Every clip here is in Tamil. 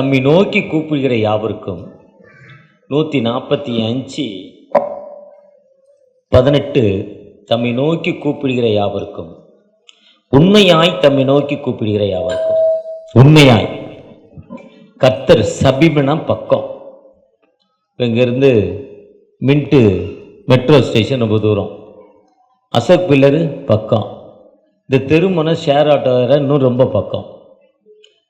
தம்மை நோக்கி கூப்பிடுகிற யாவருக்கும் 145:18 தம்மை நோக்கி கூப்பிடுகிற யாவருக்கும், உண்மையாய் தம்மை நோக்கி கூப்பிடுகிற யாவருக்கும். உண்மையாய் கர்த்தர் சபீபனா பக்கம். இப்போ இங்கேருந்து மின்ட்டு மெட்ரோ ஸ்டேஷன் ரொம்ப தூரம், அசோக் பில்லரு பக்கம், இந்த திருமணம் ஷேர் ஆட்டோ வேறு இன்னும் ரொம்ப பக்கம்.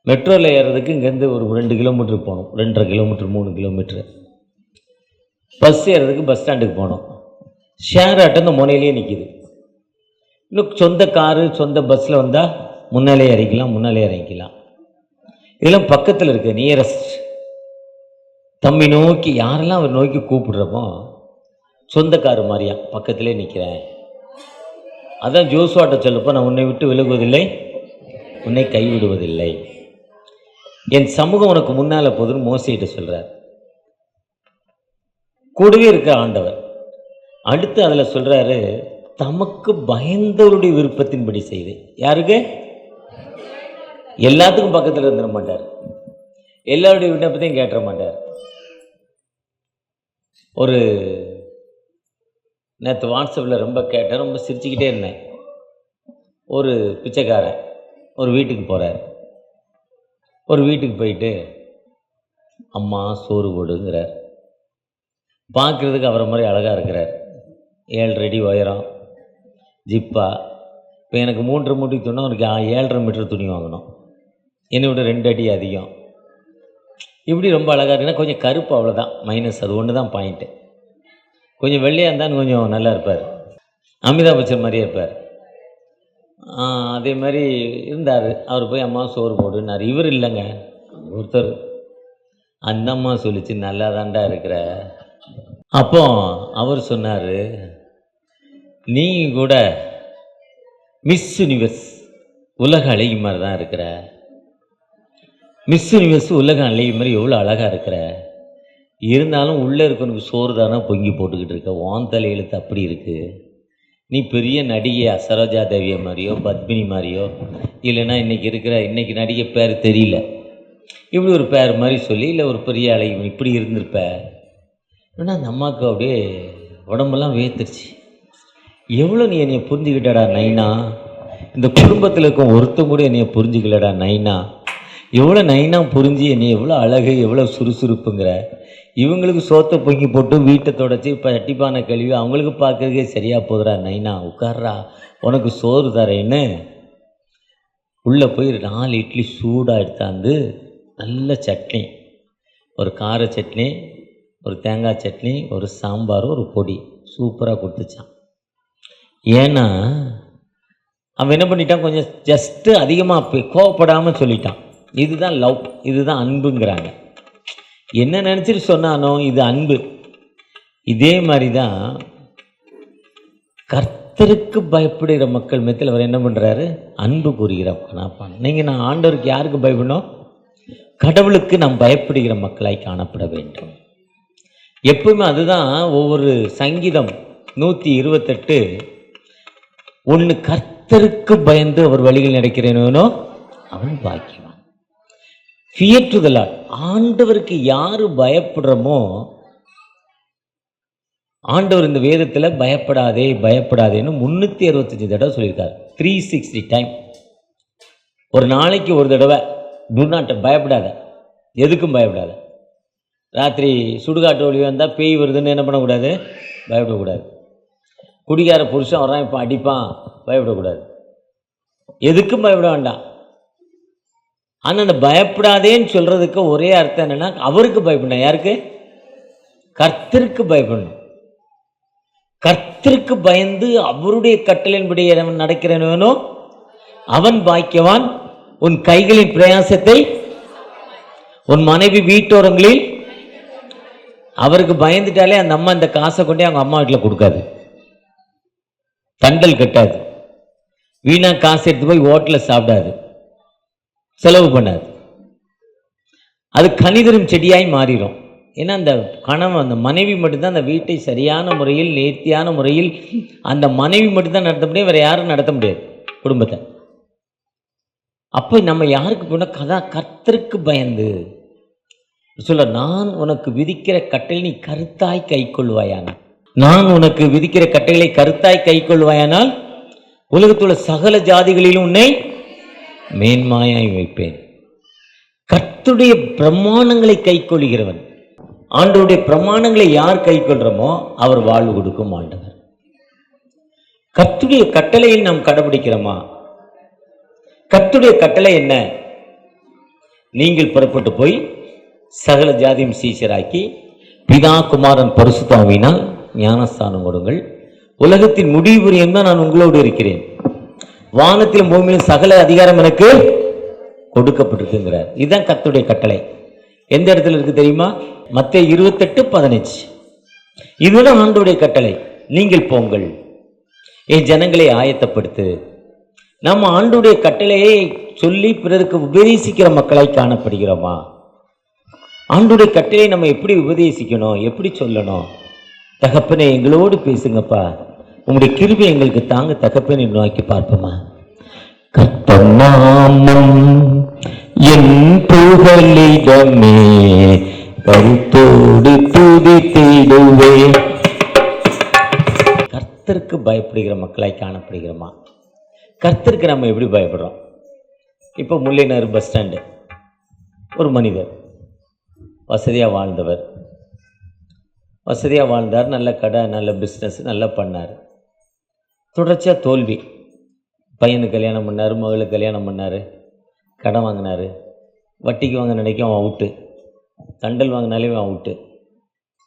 மெட்ரோவில் ஏறுறதுக்கு இங்கேருந்து ஒரு 2 கிலோமீட்டர் போகணும், 2.5 கிலோமீட்டர் 3 கிலோமீட்ரு. பஸ் ஏறுறதுக்கு பஸ் ஸ்டாண்டுக்கு போகணும். ஷேர் ஆட்டோ இந்த முனையிலேயே நிற்கிது. இன்னும் சொந்த காரு சொந்த பஸ்ஸில் வந்தால் முன்னாலே இறங்கிக்கலாம். இதெல்லாம் பக்கத்தில் இருக்குது, நியரஸ்ட். தம்மை நோக்கி யாரெல்லாம் அவர் நோக்கி கூப்பிடுறப்போ சொந்த காரு மாதிரியா பக்கத்திலே நிற்கிறேன். அதான் ஜோசுவாட்ட சொல்லப்போ, நான் உன்னை விட்டு விலகுவதில்லை, உன்னை கைவிடுவதில்லை, என் சமூகம் உனக்கு முன்னால் போதுன்னு மோசையிட்ட சொல்கிறார். கூடவே இருக்க ஆண்டவர். அடுத்து அதில் சொல்கிறாரு, தமக்கு பயந்தவருடைய விருப்பத்தின்படி செய்து. யாருக்கு? எல்லாத்துக்கும் பக்கத்தில் இருந்துட மாட்டார், எல்லாருடைய விண்ணப்பத்தையும் கேட்டுற மாட்டார். ஒரு நேற்று வாட்ஸ்அப்பில் ரொம்ப கேட்டேன், ரொம்ப சிரிச்சுக்கிட்டே இருந்தேன். ஒரு பிச்சைக்காரன் ஒரு வீட்டுக்கு போகிறார். ஒரு வீட்டுக்கு போயிட்டு அம்மா சோறு போடுங்கிறார். பார்க்குறதுக்கு அவரை மாதிரி அழகாக இருக்கிறார். 7 அடி உயரம், ஜிப்பா. இப்போ எனக்கு 3 மூட்டை துணி, அவனுக்கு 7.5 மீட்டர் துணி வாங்கணும். என்னை விட 2 அடி அதிகம். இப்படி ரொம்ப அழகாக இருக்குன்னா கொஞ்சம் கருப்பு, அவ்வளோதான் மைனஸ். அது ஒன்று தான் பாயிண்ட்டு. கொஞ்சம் வெள்ளையாக இருந்தாலும் கொஞ்சம் நல்லா இருப்பார், அமிதாப் பச்சன் மாதிரியே இருப்பார். அதே மாதிரி இருந்தார். அவர் போய் அம்மா சோறு போடுனார். இவர் இல்லைங்க, ஒருத்தர். அந்த அம்மா சொல்லிச்சு, நல்லா தாண்டா இருக்கிற. அப்போ அவர் சொன்னார், நீ கூட மிஸ் யூனிவர்ஸ் உலக அழகி மாதிரி தான் இருக்கிற. மிஸ் யூனிவர்ஸ் உலக அழகி மாதிரி எவ்வளோ அழகாக இருக்கிற. இருந்தாலும் உள்ளே இருக்கவனுக்கு சோறு தானே பொங்கி போட்டுக்கிட்டு இருக்க. வான் தலையெழுத்து அப்படி இருக்குது. நீ பெரிய நடிகை சரோஜா தேவியை மாதிரியோ பத்மினி மாதிரியோ, இல்லைன்னா இன்றைக்கி நடிகை பேர் தெரியல, இப்படி ஒரு பேர் மாதிரி சொல்லி, இல்லை ஒரு பெரிய அழகி இப்படி இருந்திருப்ப. ஆனால் அந்த அம்மாவுக்கு அப்படியே உடம்பெல்லாம் வேத்துருச்சு. எவ்வளோ நீ என்னையை புரிஞ்சுக்கிட்டடா நைனா, இந்த குடும்பத்தில் இருக்க ஒருத்தம் கூட என்னையை புரிஞ்சுக்கலடா நைனா. எவ்வளோ நைனா புரிஞ்சு என்னை எவ்வளோ அழகு, எவ்வளோ சுறுசுறுப்புங்கிற. இவங்களுக்கு சோத்தை பொங்கி போட்டு வீட்டை தொடச்சி இப்போ அட்டிப்பானை கழுவி அவங்களுக்கு பார்க்கறதுக்கே சரியாக போதுடா நைனா, உட்கார்றா உனக்கு சோறு தரேன்னு உள்ளே போய் 4 இட்லி சூடாக எடுத்தாந்து, நல்ல சட்னி, ஒரு கார சட்னி, ஒரு தேங்காய் சட்னி, ஒரு சாம்பார், ஒரு பொடி சூப்பராக கொடுத்துச்சான். ஏன்னா அவன் என்ன பண்ணிட்டான், கொஞ்சம் ஜஸ்ட்டு அதிகமாக கோவப்படாமல் சொல்லிட்டான். இதுதான் லவ், இதுதான் அன்புங்கிறாங்க. என்ன நினச்சிட்டு சொன்னானோ இது அன்பு. இதே மாதிரி தான் கர்த்தருக்கு பயப்படுகிற மக்கள் மத்தியில் அவர் என்ன பண்ணுறாரு, அன்பு கூறுகிறார். நான் ஆண்டவருக்கு யாருக்கு பயப்படணும்? கடவுளுக்கு நாம் பயப்படுகிற மக்களாய் காணப்பட வேண்டும் எப்பவுமே. அதுதான் ஒவ்வொரு சங்கீதம் 128:1, கர்த்தருக்கு பயந்து அவர் வழிகள் நடக்கிறேனோ அவன் பாக்கியவான். Fear to the Lord. ஆண்டவருக்கு யாரு பயப்படுறமோ, ஆண்டவர் இந்த வேதத்தில் பயப்படாதே பயப்படாதேன்னு 365 தடவை சொல்லியிருக்காரு. 360 டைம். ஒரு நாளைக்கு ஒரு தடவை டு நாட், பயப்படாத, எதுக்கும் பயப்படாத. ராத்திரி சுடுகாட்டு வழி வந்தால் பேய் வருதுன்னு என்ன பண்ணக்கூடாது, பயப்படக்கூடாது. குடிகார புருஷன் வரான் இப்போ அடிப்பான், பயப்படக்கூடாது. எதுக்கும் பயப்பட வேண்டாம். ஆனால் அந்த பயப்படாதேன்னு சொல்கிறதுக்கு ஒரே அர்த்தம் என்னென்னா, அவருக்கு பயப்படணும். யாருக்கு? கர்த்தருக்கு பயப்படணும். கர்த்தருக்கு பயந்து அவருடைய கட்டளையின்படி நடக்கிறவனோ அவன் பாக்கியவான். உன் கைகளின் பிரயாசத்தை உன் மனைவி வீட்டோரங்களில். அவருக்கு பயந்துட்டாலே அந்த அம்மா இந்த காசை கொண்டே அவங்க அம்மா வீட்டில் கொடுக்காது, தண்டல் கட்டாது, வீணா காசு எடுத்து போய் ஹோட்டலில் சாப்பிடாது, செலவு பண்ணாது. அது கனிதரும் செடியாய் மாறிடும். ஏன்னா அந்த கணவன், அந்த மனைவி மட்டும்தான் அந்த வீட்டை சரியான முறையில், நேர்த்தியான முறையில் அந்த மனைவி மட்டும்தான் நடத்த முடியும், வேறு யாரும் நடத்த முடியாது குடும்பத்தை. அப்போ நம்ம யாருக்கு போனால் கர்த்தருக்கு பயந்து சொல்ல, நான் உனக்கு விதிக்கிற கட்டளை நீ கருத்தாய் கை கொள்வாயானால், நான் உனக்கு விதிக்கிற கட்டளை கருத்தாய் கை கொள்வாயானால் உலகத்துள்ள சகல ஜாதிகளிலும் உன்னை மேன்மாயாய் வைப்பேன். கர்த்தருடைய பிரமாணங்களை கை கொள்கிறவன், ஆண்டவருடைய பிரமாணங்களை யார் கை கொள்றோமோ அவர் வாழ்வு கொடுக்கும் ஆண்டவர். கர்த்தருடைய கட்டளையில் நாம் கடைபிடிக்கிறோமா? கர்த்தருடைய கட்டளை என்ன? நீங்கள் புறப்பட்டு போய் சகல ஜாதியும் சீஷராக்கி பிதா குமாரன் பரிசுத்த ஆவியினால் ஞானஸ்தானம் கொடுங்கள். உலகத்தின் முடிவு புரியும் தான் நான் உங்களோடு இருக்கிறேன். வானத்திலும் பூமியிலும் சகல அதிகாரம் எனக்கு கொடுக்கப்பட்டிருக்குங்கிறார். இதுதான் கர்த்தருடைய கட்டளை. எந்த இடத்துல இருக்கு தெரியுமா? மத்தேயு 28:15. இதுதான் ஆண்டவருடைய கட்டளை. நீங்கள் போங்கள், என் ஜனங்களை ஆயத்தப்படுத்து. நம்ம ஆண்டவருடைய கட்டளையை சொல்லி பிறருக்கு உபதேசிக்கிற மக்களாய் காணப்படுகிறோமா? ஆண்டவருடைய கட்டளை நம்ம எப்படி உபதேசிக்கணும், எப்படி சொல்லணும்? தகப்பனே எங்களோடு பேசுங்கப்பா, உங்களுடைய கிருபை எங்களுக்கு தாங்க தகப்பனை நோக்கி பார்ப்போமா? கர்த்தர் நாமம் என் புகலிடமே, கருத்தோடு துதித்திடுவே. கர்த்தருக்கு பயப்படுகிற மக்களாய் காணப்படுகிறோமா? கர்த்தருக்கு நம்ம எப்படி பயப்படுறோம்? இப்போ முல்லைநகர் பஸ் ஸ்டாண்டு, ஒரு மனிதர் வசதியாக வாழ்ந்தவர், வசதியாக வாழ்ந்தார், நல்ல கடை, நல்ல பிஸ்னஸ், நல்லா பண்ணார். தொடர்ச்சியாக தோல்வி. பையனுக்கு கல்யாணம் பண்ணார், மகளுக்கு கல்யாணம் பண்ணார், கடன் வாங்கினார், வட்டிக்கு வாங்க நினைக்கும் அவன் அவுட்டு, தண்டல் வாங்கினாலே அவன் அவுட்டு.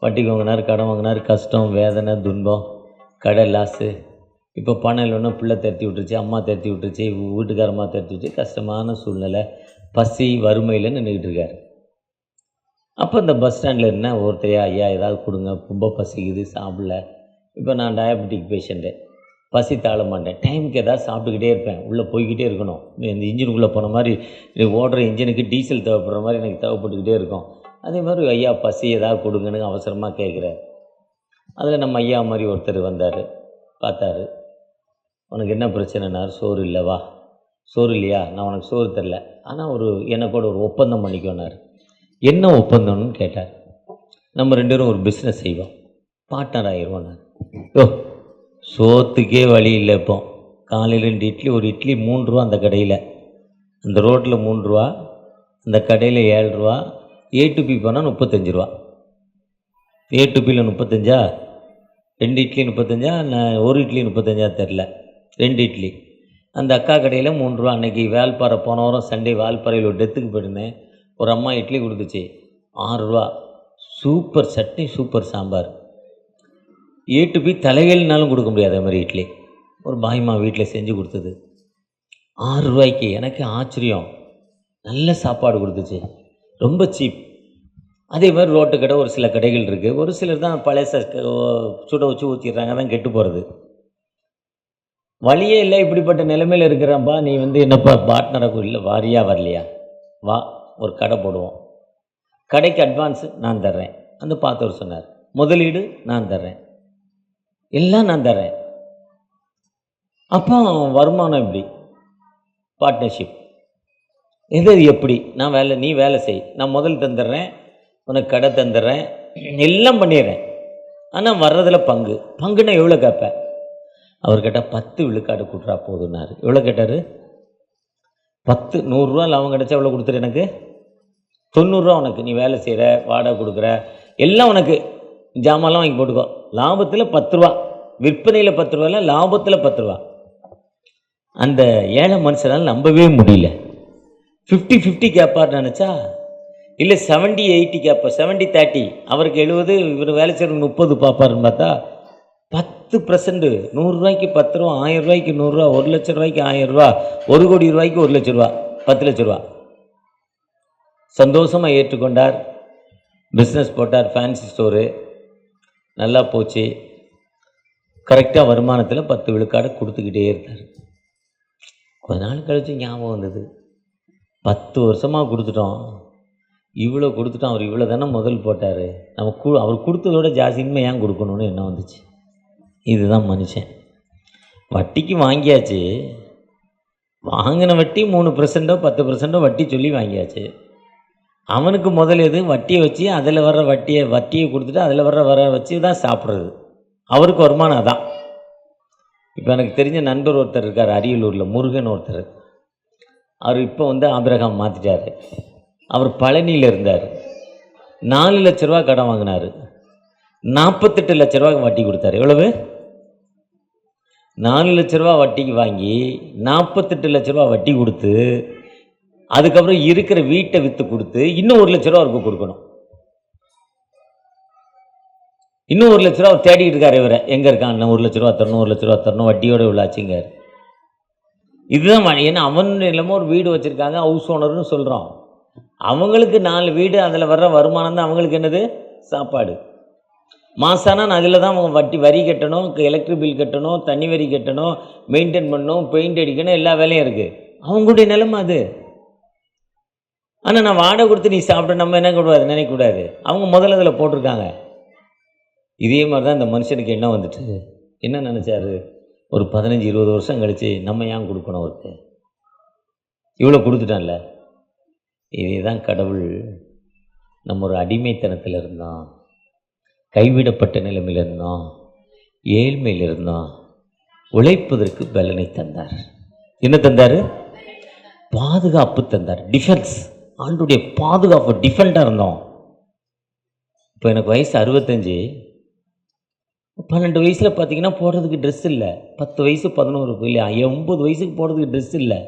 வட்டிக்கு வாங்கினார், கடன் வாங்கினார், கஷ்டம், வேதனை, துன்பம், கடை லாஸு. இப்போ பணம் இல்லைன்னா பிள்ளை திரட்டி விட்டுருச்சு, அம்மா திரட்டி விட்டுருச்சு, வீட்டுக்காரம்மா திரட்டி விட்டு, கஷ்டமான சூழ்நிலை, பசி, வறுமையில் நின்றுக்கிட்டு இருக்கார். அப்போ இந்த பஸ் ஸ்டாண்டில் என்ன ஒருத்தரையா, ஐயா ஏதாவது கொடுங்க, ரொம்ப பசிக்குது, சாப்பிடல. இப்போ நான் டயபெட்டிக் பேஷண்ட்டு, பசி தாழ மாட்டேன், டைமுக்கு ஏதாவது சாப்பிட்டுக்கிட்டே இருப்பேன், உள்ளே போய்கிட்டே இருக்கணும். இந்த இன்ஜினுக்குள்ளே போன மாதிரி, ஓடுற இன்ஜினுக்கு டீசல் தேவைப்படுற மாதிரி எனக்கு தேவைப்பட்டுக்கிட்டே இருக்கும். அதே மாதிரி ஐயா பசி ஏதாவது கொடுங்கன்னு அவசரமாக கேட்குறாரு. அதில் நம்ம ஐயா மாதிரி ஒருத்தர் வந்தார், பார்த்தாரு. உனக்கு என்ன பிரச்சனைனார்? சோறு இல்லை, வா. சோறு இல்லையா? நான் உனக்கு சோறு தரல, ஆனால் எனக்கூட ஒரு ஒப்பந்தம் பண்ணிக்கோனார். என்ன ஒப்பந்தம்னு கேட்டார். நம்ம 2 பேரும் ஒரு பிஸ்னஸ் செய்வோம், பார்ட்னர் ஆகிடுவோம். சோத்துக்கே வழி இல்லை. இப்போ காலையில் 2 இட்லி, ஒரு இட்லி 3 ரூபா அந்த கடையில், அந்த ரோட்டில் 3 ரூபா, அந்த கடையில் 7 ரூபா. A to B போனால் 35 ரூபா. A to Bயில் 35, 2 இட்லி 35, ஒரு இட்லி 35 தெரில, 2 இட்லி. அந்த அக்கா கடையில் 3 ரூபா. அன்றைக்கி வேல்பாறை, போன வாரம் சண்டே வேல்பாறையில் ஒரு டெத்துக்கு போயிருந்தேன். ஒரு அம்மா இட்லி கொடுத்துச்சு, 6 ரூபா. Super chutney, super sambar. A to B தலைகள்னாலும் கொடுக்க முடியாது அதே மாதிரி இட்லி. ஒரு பாய்மா வீட்டில் செஞ்சு கொடுத்தது 6 ரூபாய்க்கு. எனக்கு ஆச்சரியம். நல்ல சாப்பாடு கொடுத்துச்சு, ரொம்ப சீப். அதே மாதிரி ரோட்டு கடை ஒரு சில கடைகள் இருக்குது. ஒரு சிலர் தான் பழைய சுட வச்சு ஊற்றிடுறாங்க, தான் கெட்டு போகிறது. வழியே இல்லை, இப்படிப்பட்ட நிலைமையில் இருக்கிறான்பா. நீ என்னப்பா பார்ட்னராக இல்லை, வாரியா வரலையா? வா, ஒரு கடை போடுவோம். கடைக்கு அட்வான்ஸ் நான் தர்றேன், அந்த பார்த்தவர் சொன்னார். முதலீடு நான் தர்றேன், எல்லாம் நான் தர்றேன். அப்போ வருமானம் எப்படி? பார்ட்னர்ஷிப். எது எப்படி? நீ வேலை செய், நான் முதல் தந்துடுறேன், உனக்கு கடை தந்துடுறேன், எல்லாம் பண்ணிடுறேன். ஆனால் வர்றதில் பங்குன்னா எவ்வளோ கேட்பேன்? அவர் கேட்டால் 10 விழுக்காடு கூட்டுறா போதுன்னாரு. எவ்வளோ கேட்டார்? 10. 100 ரூபா லாபம் கிடச்சா எவ்வளோ கொடுத்துரு? எனக்கு 90 ரூபா உனக்கு, நீ வேலை செய்கிற, வாடகை கொடுக்குற, எல்லாம் உனக்கு, ஜாமான்லாம் வாங்கி போட்டுக்கோ. லாபத்தில் 10 ரூபா, விற்பனையில் 10 ரூபா இல்லை, லாபத்தில் 10 ரூபா. அந்த ஏழை மனுஷனால் நம்பவே முடியல. 50-50 கேட்பார் நினச்சா, இல்லை 70-80 கேட்பார், 70-30. அவருக்கு 70, இவர் வேலை செய்கிற 30 பார்ப்பாருன்னு பார்த்தா 10%. 100 ரூபாய்க்கு 10 ரூபா, 1000 ரூபாய்க்கு 100 ரூபா, 1 லட்ச ரூபாய்க்கு 1000 ரூபா, 1 கோடி ரூபாய்க்கு 1 லட்ச ரூபா, 10 லட்ச ரூபா. சந்தோஷமாக ஏற்றுக்கொண்டார். பிஸ்னஸ் போட்டார், ஃபேன்சி ஸ்டோரு, நல்லா போச்சு. கரெக்டாக வருமானத்தில் 10 விழுக்காடு கொடுத்துக்கிட்டே இருந்தார். கொஞ்ச நாள் கழித்து ஞாபகம் வந்தது, 10 வருஷமாக கொடுத்துட்டோம், இவ்வளோ கொடுத்துட்டோம், அவர் இவ்வளோ தானே முதல் போட்டார், அவர் கொடுத்ததோட ஜாஸ்தி இனிமே ஏன் கொடுக்கணும்னு என்ன வந்துச்சு. இதுதான் மனுஷன். வட்டிக்கு வாங்கியாச்சு, வாங்கின வட்டி 3%, 10% வட்டி சொல்லி வாங்கியாச்சு. அவனுக்கு முதல் எது வட்டியை வச்சு அதில் வர்ற வட்டியை கொடுத்துட்டு அதில் வர வச்சு தான் சாப்பிட்றது. அவருக்கு வருமானம் அதான். இப்போ எனக்கு தெரிஞ்ச நண்பர் ஒருத்தர் இருக்கார் அரியலூரில், முருகன் ஒருத்தர். அவர் இப்போ ஆபிரகாம் மாற்றிட்டார். அவர் பழனியில் இருந்தார். 4 லட்ச ரூபா கடன் வாங்கினார். 48 லட்ச ரூபாய்க்கு வட்டி கொடுத்தாரு. எவ்வளவு? 4 லட்ச ரூபா வட்டிக்கு வாங்கி 48 லட்ச ரூபா வட்டி கொடுத்து அதுக்கப்புறம் இருக்கிற வீட்டை விற்று கொடுத்து இன்னும் 1 லட்ச ரூபா அவருக்கு கொடுக்கணும். இன்னும் 1 லட்ச ரூபா அவர் தேடிட்டு இருக்காரு. இவரை எங்கே இருக்கான்? 1 லட்ச ரூபா தரணும், 1 லட்ச ரூபா தரணும், வட்டியோட இவ்வளாச்சுங்க. இதுதான். ஏன்னா அவன் இல்லாமல் ஒரு வீடு வச்சுருக்காங்க, ஹவுஸ் ஓனர்னு சொல்கிறோம். அவங்களுக்கு 4 வீடு, அதில் வர்ற வருமானம் தான் அவங்களுக்கு என்னது? சாப்பாடு. மாசானா அதில் தான் அவங்க வரி கட்டணும், எலக்ட்ரிக் பில் கட்டணும், தண்ணி வரி கட்டணும், மெயின்டைன் பண்ணணும், பெயிண்ட் அடிக்கணும், எல்லா வேலையும் இருக்குது. அவங்களுடைய நிலைமை அது. ஆனால் நான் வாடகை கொடுத்து நீ சாப்பிட நம்ம என்ன கூடாது, நினைக்கக்கூடாது. அவங்க முதல்ல அதில் போட்டிருக்காங்க. இதே மாதிரி தான் இந்த மனுஷனுக்கு என்ன வந்துட்டு என்ன நினச்சாரு? ஒரு 15-20 வருஷம் கழித்து நம்ம ஏன் கொடுக்கணும்? அவருக்கு இவ்வளோ கொடுத்துட்டான்ல. இதே தான் கடவுள். நம்ம ஒரு அடிமைத்தனத்தில் இருந்தோம், கைவிடப்பட்ட நிலைமையில் இருந்தோம், ஏழ்மையில் இருந்தோம். உழைப்பதற்கு பலனை தந்தார். என்ன தந்தார்? பாதுகாப்பு தந்தார். டிஃபென்ஸ். ஆண்டுடைய பாதுகாப்பு, டிஃபெண்டாக இருந்தோம். இப்போ எனக்கு வயசு 65. 12 வயசில் பார்த்தீங்கன்னா போடுறதுக்கு ட்ரெஸ் இல்லை. 10 வயசு 11 இல்லையா, 9 வயசுக்கு போடுறதுக்கு ட்ரெஸ் இல்லை,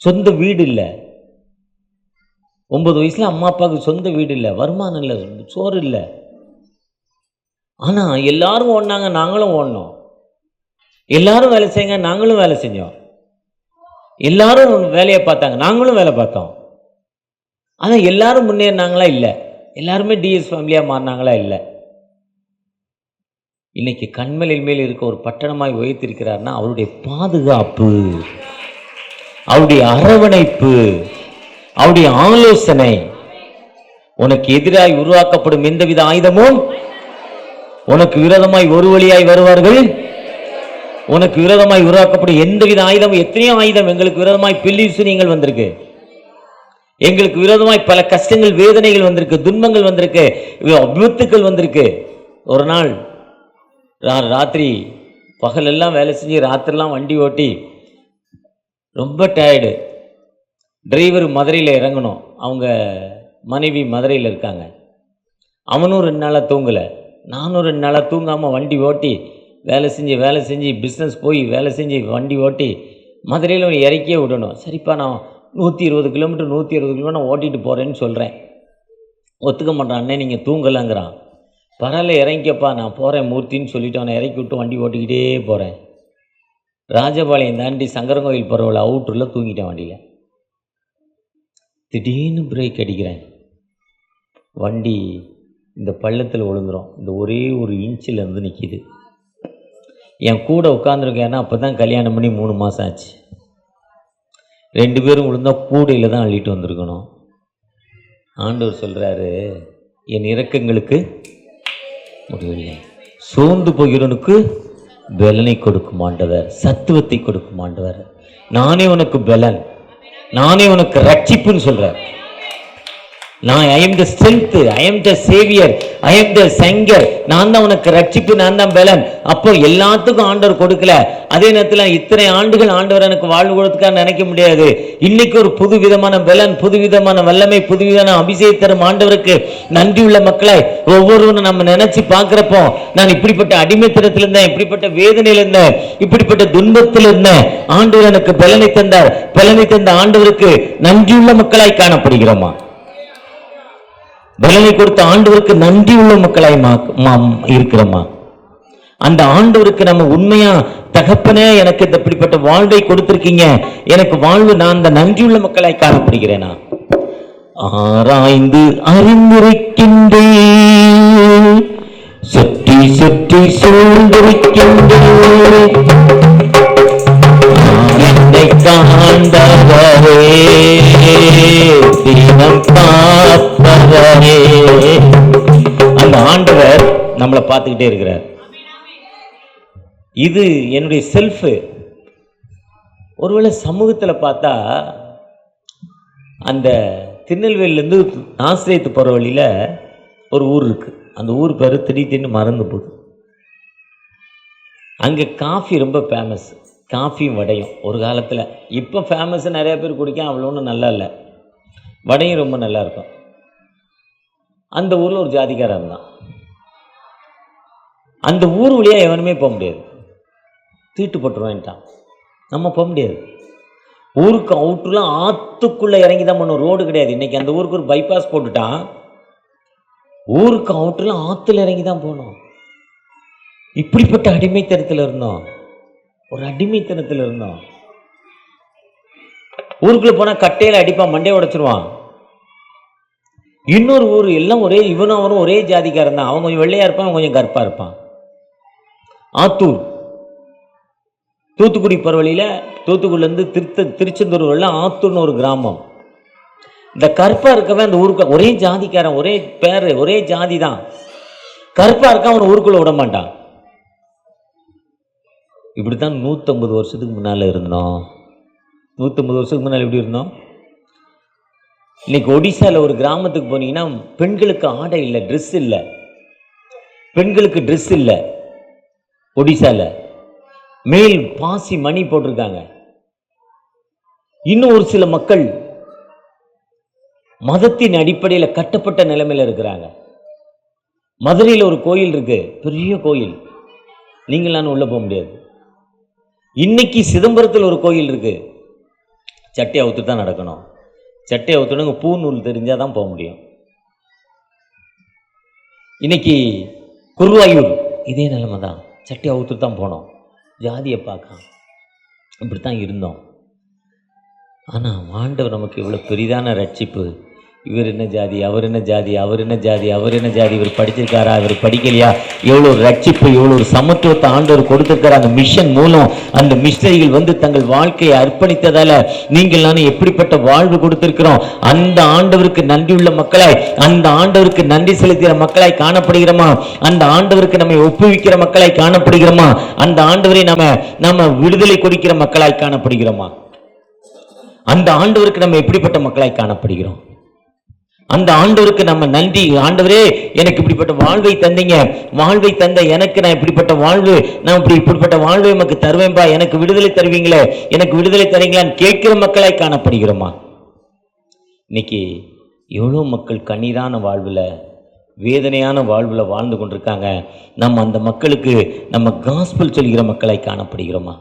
சொந்த வீடு இல்லை. 9 வயசில் அம்மா அப்பாவுக்கு சொந்த வீடு இல்லை, வருமானம் இல்லை, சோறு இல்லை. ஆனால் எல்லாரும் ஓடினாங்க, நாங்களும் ஓடினோம். எல்லாரும் வேலை செய்யுங்க, நாங்களும் வேலை செஞ்சோம். எல்லாரும் வேலையை பார்த்தாங்க, நாங்களும் வேலை பார்த்தோம். ஆனால் எல்லாரும் முன்னேறினாங்களா? இல்லை. எல்லாருமே டிஎஸ் ஃபேமிலியாக மாறினாங்களா? இல்லை. இன்னைக்கு கண்மலையில் மேல் இருக்க ஒரு பட்டணமாய் உயர்த்திருக்கிறார்னா அவருடைய பாதுகாப்பு, அவருடைய அரவணைப்பு, அவருடைய ஆலோசனை. உனக்கு எதிராய் உருவாக்கப்படும் எந்தவித ஆயுதமும் உனக்கு விரோதமாய் ஒரு வழியாய் வருவார்கள். உனக்கு விரோதமாய் உருவாக்கப்படும் எந்தவித ஆயுதம், எத்தனையோ ஆயுதம் எங்களுக்கு விரோதமாய் பில்லிசு நீங்கள் வந்திருக்கு. எங்களுக்கு விரோதமாய் பல கஷ்டங்கள், வேதனைகள் வந்திருக்கு, துன்பங்கள் வந்திருக்கு, விபத்துக்கள் வந்திருக்கு. ஒரு நாள் ராத்திரி பகலெல்லாம் வேலை செஞ்சு ராத்திரிலாம் வண்டி ஓட்டி ரொம்ப டயர்டு. டிரைவர் மதுரையில் இறங்கணும், அவங்க மனைவி மதுரையில் இருக்காங்க. அவனும் 2 நாளாக தூங்கலை, நானும் 2 நாளாக தூங்காமல் வண்டி ஓட்டி வேலை செஞ்சு பிஸ்னஸ் போய் வேலை செஞ்சு வண்டி ஓட்டி மதுரையில் இறக்கியே விடணும். சரிப்பா நான் 120 கிலோமீட்டர் 160 கிலோமீட்டர் ஓட்டிகிட்டு போகிறேன்னு சொல்கிறேன். ஒத்துக்க மாட்டான். அண்ணே நீங்கள் தூங்கலாங்கிறான். பரவாயில்ல இறங்கிக்கப்பா, நான் போகிறேன் மூர்த்தின்னு சொல்லிவிட்டு அவனை இறக்கி விட்டு வண்டி ஓட்டிக்கிட்டே போகிறேன். ராஜபாளையம் தாண்டி சங்கரங்கோயில் பரவாயில்ல அவுட்டரில் தூங்கிட்டேன் வண்டியில். திடீர்னு பிரேக் அடிக்கிறேன், வண்டி இந்த பள்ளத்தில் விழுந்துடும். இந்த ஒரே ஒரு இன்ச்சில் இருந்து நிற்கிது. என் கூட உட்காந்துருக்கேன்னா அப்போ தான் கல்யாணம் பண்ணி 3 மாதம் ஆச்சு. 2 பேரும் விழுந்தால் கூடையில் தான் அள்ளிட்டு வந்திருக்கணும். ஆண்டவர் சொல்கிறாரு, என் இரக்கங்களுக்கு முடிவில்லை, சோர்ந்து போகிறவனுக்கு பலனை கொடுக்கும் ஆண்டவர், சத்துவத்தை கொடுக்கும் ஆண்டவர். நானே உனக்கு பலன், நானே உனக்கு ரட்சிப்புன்னு சொல்கிறேன். நான் I am the strength, I am the Xavier, I am the Shankar. நான் தான் உனக்கு ரட்சிப்பு, நான் தான் பலன். அப்போ எல்லாத்துக்கும் ஆண்டவர் கொடுக்கல. அதே நேரத்தில் இத்தனை ஆண்டுகள் ஆண்டவர் எனக்கு வாழ்வு கொடுத்துக்கான்னு நினைக்க முடியாது. இன்னைக்கு ஒரு புது விதமான பலன், புது விதமான வல்லமை, புது விதமான அபிஷேகம் தரும் ஆண்டவருக்கு நன்றியுள்ள மக்களை ஒவ்வொருவரும் நம்ம நினைச்சு பார்க்கிறப்போ, நான் இப்படிப்பட்ட அடிமைத்தனத்தில் இருந்தேன், இப்படிப்பட்ட வேதனையில் இருந்தேன், இப்படிப்பட்ட துன்பத்தில் இருந்தேன், ஆண்டவர் எனக்கு பலனை தந்தார். பலனை தந்த ஆண்டவருக்கு நன்றியுள்ள மக்களாய் காணப்படுகிறோமா? பலனை கொடுத்த ஆண்டவருக்கு நன்றி உள்ள மக்களாய் இருக்கிறோமா? அந்த ஆண்டவருக்கு நம்ம உண்மையா, தகப்பனே எனக்கு இப்படிப்பட்ட வாழ்வை கொடுத்திருக்கீங்க, எனக்கு வாழ்வு, நான் அந்த நன்றியுள்ள மக்களாய் காணப்படுகிறேனா? ஆராய்ந்து அறிந்திருக்கின்றேன், சுற்றி சுற்றி சூழ்ந்திருக்கின்றேன், என்னை காண்டவரே, தினம் பார்ப்பவரே. அந்த ஆண்டவர் நம்மளை பார்த்துக்கிட்டே இருக்கிறார். இது என்னுடைய செல்ஃப். ஒருவேளை சமூகத்தில் பார்த்தா அந்த திருநெல்வேலியிலேருந்து ஆசிரியத்து போகிற வழியில் ஒரு ஊர் இருக்குது. அந்த ஊர் பேர் திடீர்னு மறந்து போகுது. அங்கே காஃபி ரொம்ப ஃபேமஸ். காஃபியும் வடையும் ஒரு காலத்தில். இப்போ ஃபேமஸ், நிறையா பேர் குடிக்க, அவ்வளோ ஒன்றும் நல்லா இல்லை. வடையும் ரொம்ப நல்லாயிருக்கும். அந்த ஊரில் ஒரு ஜாதிக்காரன் இருந்தான். அந்த ஊர் வழியாக எவனுமே போக முடியாது, தீட்டு போட்டுருவான்ட்டான். நம்ம போக முடியாது. ஊருக்கு அவுட்டெலாம் ஆற்றுக்குள்ளே இறங்கி தான் போகணும், ரோடு கிடையாது. இன்றைக்கி அந்த ஊருக்கு ஒரு பைபாஸ் போட்டுட்டான். ஊருக்கு அவுட்டெலாம் ஆற்றுல இறங்கி தான் போகணும். இப்படிப்பட்ட அடிமைத்தனத்தில் இருந்தோம், ஒரு அடிமைத்தனத்தில் இருந்தோம். ஊருக்குள்ளே போனால் கட்டையில் அடிப்பான், மண்டையை உடைச்சிருவான். இன்னொரு ஊர் எல்லாம் ஒரே, இவனும் அவரும் ஒரே ஜாதிக்காரன் தான். அவன் கொஞ்சம் வெள்ளையாக இருப்பான், அவன் கொஞ்சம் கருப்பாக இருப்பான். ஆத்தூர், தூத்துக்குடி போகிற வழியில், தூத்துக்குடிலேருந்து திருச்செந்தூர் வரலாம் ஆத்தூர்னு ஒரு கிராமம். இந்த கருப்பாக இருக்கவன் அந்த ஊருக்கு ஒரே ஜாதிக்காரன், ஒரே பேர், ஒரே ஜாதி தான். கருப்பாக இருக்க அவனை ஊருக்குள்ளே விட மாட்டான். இப்படித்தான் 150 வருஷத்துக்கு முன்னால் இருந்தோம். 150 வருஷத்துக்கு முன்னால் எப்படி இருந்தோம்? இன்னைக்கு ஒடிசாவில் ஒரு கிராமத்துக்கு போனீங்கன்னா பெண்களுக்கு ஆடை இல்லை, ட்ரெஸ் இல்லை. பெண்களுக்கு ட்ரெஸ் இல்லை. ஒடிசாவில் மேல் பாசி மணி போட்டிருக்காங்க. இன்னும் ஒரு சில மக்கள் மதத்தின் அடிப்படையில் கட்டப்பட்ட நிலைமையில் இருக்கிறாங்க. மதுரையில் ஒரு கோயில் இருக்கு, பெரிய கோயில், நீங்கள் நான் உள்ள போக முடியாது. இன்னைக்கு சிதம்பரத்தில் ஒரு கோயில் இருக்கு, சட்டை அவுத்து தான் நடக்கணும். சட்டை அவுத்துனுங்க பூ நூல் தெரிஞ்சால் தான் போக முடியும். இன்னைக்கு குருவாயூர் இதே நிலைமை தான், சட்டை அவுத்து தான் போனோம், ஜாதியை பார்க்க. இப்படித்தான் இருந்தோம். ஆனால் ஆண்டவர் நமக்கு இவ்வளோ பெரிதான ரட்சிப்பு. இவர் என்ன ஜாதி, அவர் என்ன ஜாதி, அவர் என்ன ஜாதி, அவர் என்ன ஜாதி, இவர் படிச்சிருக்காரா, இவர் படிக்கலையா, எவ்வளோ ரட்சிப்பு, எவ்வளோ ஒரு சமத்துவத்தை ஆண்டவர் கொடுத்திருக்கார். அந்த மிஷன் மூலம் அந்த மிஷனரிகள் வந்து தங்கள் வாழ்க்கையை அர்ப்பணித்ததால நீங்கள் நானும் எப்படிப்பட்ட வாழ்வு கொடுத்திருக்கிறோம். அந்த ஆண்டவருக்கு நன்றியுள்ள மக்களாய், அந்த ஆண்டவருக்கு நன்றி செலுத்துகிற மக்களாய் காணப்படுகிறோமா? அந்த ஆண்டவருக்கு நம்மை ஒப்புவிக்கிற மக்களாய் காணப்படுகிறோமா? அந்த ஆண்டவரை நாம விடுதலை கொடுக்கிற மக்களாய் காணப்படுகிறோமா? அந்த ஆண்டவருக்கு நம்ம எப்படிப்பட்ட மக்களாய் காணப்படுகிறோம்? அந்த ஆண்டவருக்கு நம்ம நன்றி, ஆண்டவரே எனக்கு இப்படிப்பட்ட வாழ்வை தந்தீங்க, வாழ்வை தந்த எனக்கு நான் இப்படிப்பட்ட வாழ்வு, நான் இப்படிப்பட்ட வாழ்வை நமக்கு தருவேன்பா, எனக்கு விடுதலை தருவீங்களே, எனக்கு விடுதலை தருவீங்களான்னு கேட்கிற மக்களாய் காணப்படுகிறோமா? இன்னைக்கு எவ்வளோ மக்கள் கண்ணீரான வாழ்வில், வேதனையான வாழ்வில் வாழ்ந்து கொண்டிருக்காங்க. நம்ம அந்த மக்களுக்கு நம்ம காஸ்பல் சொல்கிற மக்களாய் காணப்படுகிறோமா?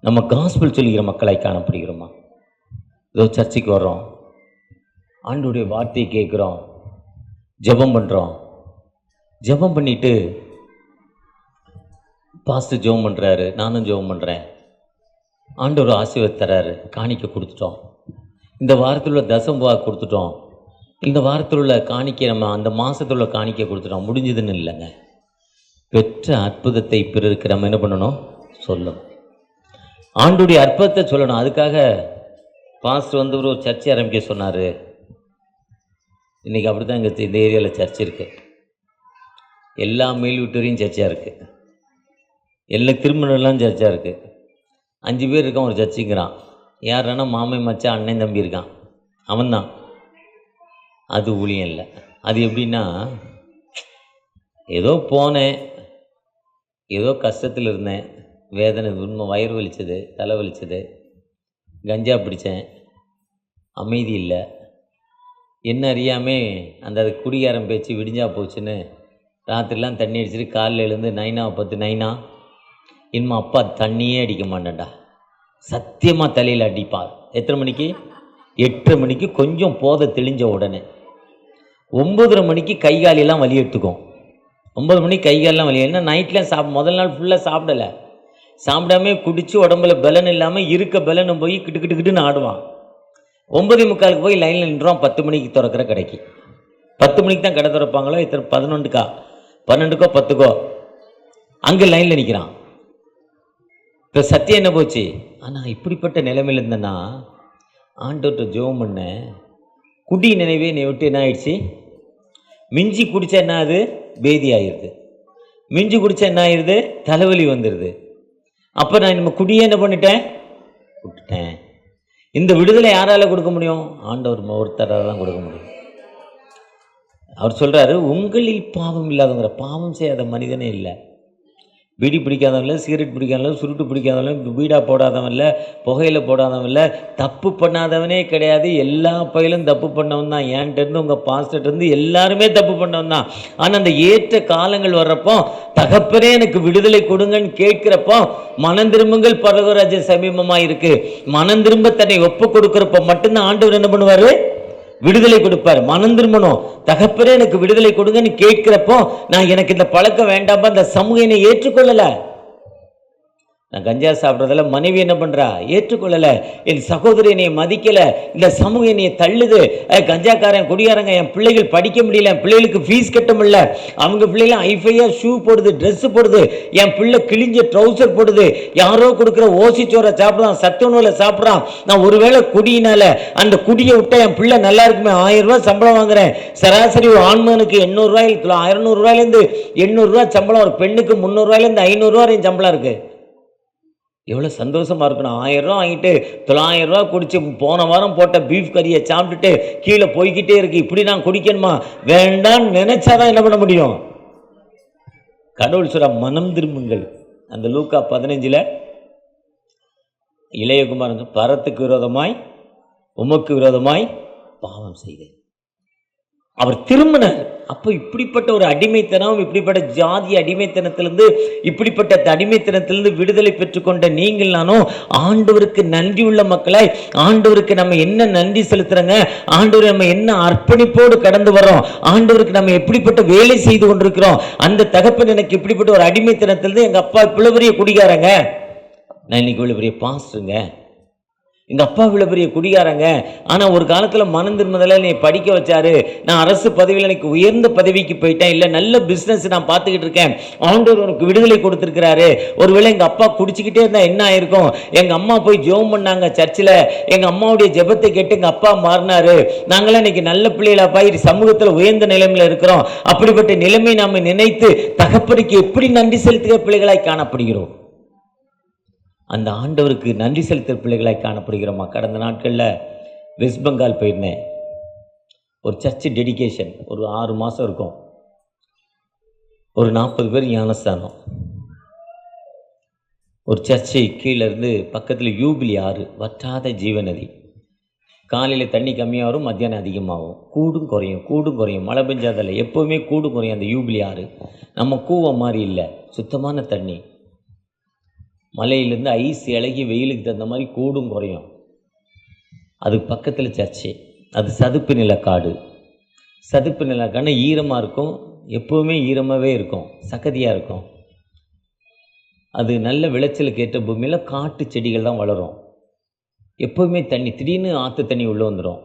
நம்ம காஸ்பல் சொல்கிற மக்களாய் காணப்படுகிறோமா? ஏதோ சர்ச்சைக்கு வர்றோம், ஆண்டவருடைய வார்த்தையை கேட்குறோம், ஜெபம் பண்ணுறோம். ஜெபம் பண்ணிட்டு பாஸ்டர் ஜெபம் பண்ணுறாரு, நானும் ஜெபம் பண்ணுறேன். ஆண்டவர் ஆசீர்வாதம் தராரு, காணிக்கை கொடுத்துட்டோம். இந்த வாரத்தில் உள்ள தசம்பா கொடுத்துட்டோம். இந்த வாரத்தில் உள்ள காணிக்கை நம்ம அந்த மாதத்தில் உள்ள காணிக்கை கொடுத்துட்டோம். முடிஞ்சதுன்னு இல்லைங்க. பெற்ற அற்புதத்தை பிறருக்கு நம்ம என்ன பண்ணணும்? சொல்லணும். ஆண்டவருடைய அற்புதத்தை சொல்லணும். அதுக்காக பாஸ்டர் வந்து ஒரு சர்ச்சை ஆரம்பிக்க சொன்னார். இன்றைக்கி அப்படி தான் இங்கே இந்த ஏரியாவில் சர்ச் இருக்குது. எல்லா மேல் வீட்டூரையும் சர்ச்சாக இருக்குது, எல்லா திருமணம்லாம் சர்ச்சாக இருக்குது. 5 பேர் இருக்கான் ஒரு சர்ச்சுங்கிறான். யாருன்னா மாமன் மச்சான் அண்ணன் தம்பி இருக்கான், அவன்தான். அது ஊழியம் இல்லை. அது எப்படின்னா, ஏதோ போனேன், ஏதோ கஷ்டத்தில் இருந்தேன், வேதனை, உண்மை, வயிறு வலிச்சது, தலை வலிச்சது, கஞ்சா பிடிச்சேன், அமைதி இல்லை, என்ன அறியாமே அந்த குடிகாரம் பேச்சு விடிஞ்சா போச்சுன்னு ராத்திரிலாம் தண்ணி அடிச்சுட்டு காலையில் எழுந்து நைனாவை பார்த்து, நைனா இனிமே அப்பா தண்ணியே அடிக்க மாட்டேன்டா, சத்தியமாக தலையில் அடிப்பார். எத்தனை மணிக்கு? 8:30 மணிக்கு கொஞ்சம் போதை தெளிஞ்ச உடனே. 9:30 மணிக்கு கை காலெல்லாம் வலி எடுத்துக்கும். 9 மணிக்கு கை காலெல்லாம் வலி. ஏன்னா நைட்லாம் முதல் நாள் ஃபுல்லாக சாப்பிடலை, சாப்பிடாமே குடித்து உடம்புல பலன் இல்லாமல் இருக்க பலனும் போய் கிட்டுக்கிட்டுன்னு ஆடுவான். 9:45 போய் லைனில் நின்றுவான். 10 மணிக்கு திறக்கிற கடைக்கு. 10 மணிக்கு தான் கடை திறப்பாங்களோ, இத்தனை 11க்கா 12க்கோ 10க்கோ அங்கே லைனில் நிற்கிறான். இப்போ சத்தியம் என்ன போச்சு? ஆனால் இப்படிப்பட்ட நிலைமையில் இருந்தேன்னா ஆண்டவர்கிட்ட ஜெபம் பண்ண, குடி நினைவே என்னை விட்டு என்ன ஆயிடுச்சு? மிஞ்சி குடித்தா என்ன ஆகுது? பேதி ஆயிடுது. மிஞ்சி குடித்தா என்ன ஆயிடுது? தலைவலி வந்துடுது. அப்போ நான் நம்ம குடியே என்ன பண்ணிட்டேன்? விட்டுட்டேன். இந்த விடுதலை யாரால கொடுக்க முடியும்? ஆண்டவர் ஒருத்தரால் தான் கொடுக்க முடியும். அவர் சொல்றாரு, உங்களில் பாவம் இல்லாதவங்கிற, பாவம் செய்யாத மனிதனே இல்லை. பீடி பிடிக்காதவன் இல்லை, சிகரெட் பிடிக்காதவன், சுருட்டு பிடிக்காதவன், பீடா போடாதவன் இல்லை, புகையில போடாதவன் இல்லை, தப்பு பண்ணாதவனே கிடையாது. எல்லா பயிலும் தப்பு பண்ணவன் தான். ஏன்ட்டு உங்கள் பாஸ்டர்ட்டு எல்லாருமே தப்பு பண்ணவன் தான். ஆனால் அந்த ஏற்ற காலங்கள் வர்றப்போ, தகப்பனே எனக்கு விடுதலை கொடுங்கன்னு கேட்கிறப்போ, மனம் திரும்புங்கள் பரலோகராஜ்யம் சமீபமாக இருக்கு, மனம் திரும்ப தன்னை ஒப்பு கொடுக்குறப்போ மட்டும்தான் ஆண்டவர் என்ன பண்ணுவார்? விடுதலை கொடுப்பார். மனம் திரும்பணும். தகப்பனே எனக்கு விடுதலை கொடுங்கன்னு கேட்கிறப்போ, நான் எனக்கு இந்த பழக்கம் வேண்டாமா, இந்த சமூகம் என்னை ஏற்றுக்கொள்ளல, நான் கஞ்சா சாப்பிட்றதில் மனைவி என்ன பண்ணுறா? ஏற்றுக்கொள்ளலை. என் சகோதரி என்னை மதிக்கலை, இந்த சமூகம் என்னை தள்ளுது, கஞ்சாக்காரன் குடியாரங்க, என் பிள்ளைகள் படிக்க முடியல, என் பிள்ளைகளுக்கு ஃபீஸ் கட்ட முடியல, அவங்க பிள்ளைலாம் ஐஃபையாக ஷூ போடுது, ட்ரெஸ்ஸு போடுது, என் பிள்ளை கிழிஞ்ச ட்ரௌசர் போடுது, யாரோ கொடுக்குற ஓசிச்சோரை சாப்பிட்றான், சத்துணவில் சாப்பிட்றான், நான் ஒருவேளை குடியினால அந்த குடியை விட்டா என் பிள்ளை நல்லா இருக்குமே, 1000 ரூபா சம்பளம் வாங்குறேன், சராசரி ஒரு ஆண்மனுக்கு 800 600 800 சம்பளம், ஒரு பெண்ணுக்கு 300 500 வரையும் சம்பளம் இருக்குது. எவ்வளோ சந்தோஷமாக இருக்கணும். 1000 ரூபா வாங்கிட்டு 900 ரூபா குடிச்சு போன வாரம் போட்ட பீஃப் கறியை சாப்பிட்டுட்டு கீழே போய்கிட்டே இருக்கு. இப்படி நான் குடிக்கணுமா? வேண்டான்னு நினைச்சாதான் என்ன பண்ண முடியும்? கடவுள் சொல்ற மனம் திரும்புங்கள். அந்த லூக்கா 15 இளையகுமாரன், பரத்துக்கு விரோதமாய் உமக்கு விரோதமாய் பாவம் செய்தேன். அவர் திரும்பினார். அப்போ இப்படிப்பட்ட ஒரு அடிமைத்தனம், இப்படிப்பட்ட ஜாதி அடிமைத்தனத்திலிருந்து, இப்படிப்பட்ட அடிமைத்தனத்திலிருந்து விடுதலை பெற்றுக்கொண்ட நீங்கள் நானும் ஆண்டவருக்கு நன்றி உள்ள மக்களாய், ஆண்டவருக்கு நம்ம என்ன நன்றி செலுத்துறோங்க, ஆண்டவர் நம்ம என்ன அர்ப்பணிப்போடு கடந்து வரோம், ஆண்டவருக்கு நம்ம எப்படிப்பட்ட வேலை செய்து கொண்டிருக்கிறோம். அந்த தகப்பன் எனக்கு இப்படிப்பட்ட ஒரு அடிமைத்தனத்திலிருந்து, எங்கள் அப்பா இவ்வளவு பெரிய குடிகாரங்க, நான் இன்னைக்கு இவ்வளவு பெரிய பாஸ்டருங்க, எங்கள் அப்பா இவ்வளோ பெரிய குடிகாரங்க, ஆனால் ஒரு காலத்தில் மனம் திரும்பதில் என்னை படிக்க வச்சாரு, நான் அரசு பதவியில் எனக்கு உயர்ந்த பதவிக்கு போயிட்டேன், இல்லை நல்ல பிஸ்னஸ் நான் பார்த்துக்கிட்டு இருக்கேன், ஆண்டவர் உனக்கு விடுதலை கொடுத்துருக்கிறாரு. ஒருவேளை எங்கள் அப்பா குடிச்சிக்கிட்டே இருந்தால் என்ன ஆயிருக்கும்? எங்கள் அம்மா போய் ஜெபம் பண்ணாங்க சர்ச்சில், எங்கள் அம்மாவுடைய ஜெபத்தை கேட்டு எங்கள் அப்பா மாறினாரு, நாங்களாம் இன்னைக்கு நல்ல பிள்ளைகளா போய் சமூகத்தில் உயர்ந்த நிலைமையில் இருக்கிறோம். அப்படிப்பட்ட நிலைமை நாம் நினைத்து தகப்பனுக்கு எப்படி நன்றி செலுத்துகிற பிள்ளைகளாய் காணப்படுகிறோம்? அந்த ஆண்டவருக்கு நன்றி செலுத்துகிற பிள்ளைகளாய் காணப்படுகிறோமா? கடந்த நாட்களில் வெஸ்ட் பெங்கால் போயிருந்தேன். ஒரு சர்ச்சு டெடிகேஷன், ஒரு 6 மாதம் இருக்கும். ஒரு 40 பேர் ஞானஸ்தானம். ஒரு சர்ச்சை கீழே இருந்து பக்கத்தில் யூபிலி ஆறு, வற்றாத ஜீவநதி. காலையில் தண்ணி கம்மியாக வரும், மத்தியானம் அதிகமாகும், கூடும் குறையும். மழை பெஞ்சாதில்லை, எப்போவுமே கூடும் குறையும். அந்த யூபிலி ஆறு நம்ம கூவம் மாதிரி இல்லை, சுத்தமான தண்ணி. மலையிலேருந்து ஐஸ் இலகி வெயிலுக்கு தகுந்த மாதிரி கூடும் குறையும். அதுக்கு பக்கத்தில் சர்ச்சு. அது சதுப்பு நிலக்காடு. சதுப்பு நிலக்காடு ஈரமாக இருக்கும், எப்போவுமே ஈரமாகவே இருக்கும், சகதியாக இருக்கும். அது நல்ல விளைச்சலுக்கு ஏற்ற பூமியில் காட்டு செடிகள் தான் வளரும். எப்போவுமே தண்ணி, திடீர்னு ஆற்று தண்ணி உள்ளே வந்துடும்.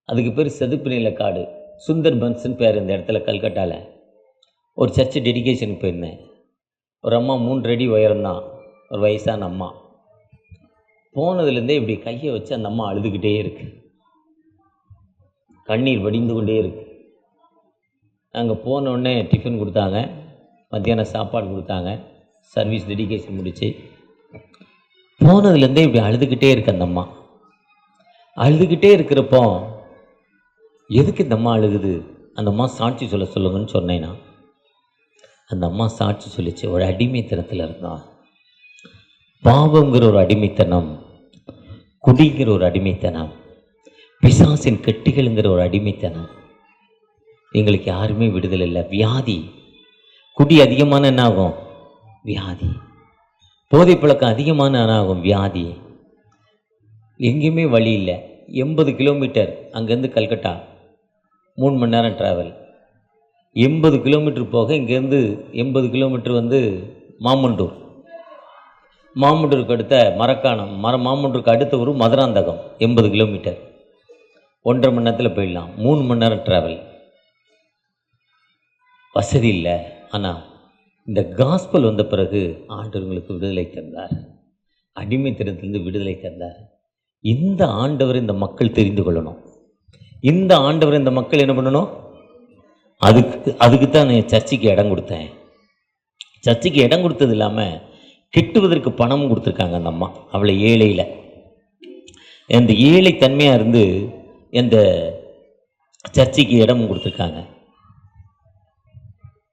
அதுக்கு பேர் சதுப்பு நிலக்காடு. சுந்தர்பன்ஸ்ன்னு பேர் இந்த இடத்துல, கல்கட்டாவில். ஒரு சர்ச்சு டெடிகேஷனுக்கு போயிருந்தேன். ஒரு அம்மா 3 அடி உயரம்தான், ஒரு வயசான அம்மா. போனதுலேருந்தே இப்படி கையை வச்சு அந்த அம்மா அழுதுகிட்டே இருக்கு, கண்ணீர் வடிந்து கொண்டே இருக்கு. நாங்கள் போனோடனே டிஃபன் கொடுத்தாங்க, மத்தியானம் சாப்பாடு கொடுத்தாங்க, சர்வீஸ் டெடிகேஷன் முடிச்சு. போனதுலேருந்தே இப்படி அழுதுகிட்டே இருக்கு அந்த அம்மா. அழுதுகிட்டே இருக்கிறப்போ, எதுக்கு இந்த அம்மா அழுகுது, அந்த அம்மா சாட்சி சொல்லுங்கன்னு சொன்னேன்னா, அந்த அம்மா சாட்சி சொல்லிச்சு. ஒரு அடிமைத்தனத்தில் இருந்தா, பாவங்கிற ஒரு அடிமைத்தனம், குடிங்கிற ஒரு அடிமைத்தனம், பிசாசின் கெட்டிகள்ங்கிற ஒரு அடிமைத்தனம். எங்களுக்கு யாருமே விடுதலை இல்லை. வியாதி, குடி அதிகமான என்ன ஆகும்? வியாதி. போதை பழக்கம் அதிகமான என்ன ஆகும்? வியாதி. எங்கேயுமே வழி இல்லை. 80 கிலோமீட்டர் அங்கேருந்து கல்கட்டா, 3 மணி நேரம் ட்ராவல். 80 கிலோமீட்டர் போக இங்கேருந்து 80 கிலோமீட்டர் மாமண்டூருக்கு அடுத்த மரக்காணம், மாமண்டூருக்கு அடுத்த ஒரு மதுராந்தகம், 80 கிலோமீட்டர். 1.5 மணி நேரத்தில் போயிடலாம். 3 மணி நேரம் ட்ராவல். வசதி இல்லை. ஆனால் இந்த காஸ்பல் வந்த பிறகு ஆண்டவர்களுக்கு விடுதலை தந்தார், அடிமைத்தனத்திலிருந்து விடுதலை தந்தார். இந்த ஆண்டவர் இந்த மக்கள் தெரிந்து கொள்ளணும். இந்த ஆண்டவர் இந்த மக்கள் என்ன பண்ணணும்? அதுக்கு தான் நான் சர்ச்சைக்கு இடம் கொடுத்தேன். சர்ச்சைக்கு இடம் கொடுத்தது இல்லாமல் கெட்டுவதற்கு பணமும் கொடுத்துருக்காங்க அந்த அம்மா. அவளை ஏழையில் அந்த ஏழைத்தன்மையாக இருந்து இந்த சர்ச்சைக்கு இடம் கொடுத்துருக்காங்க.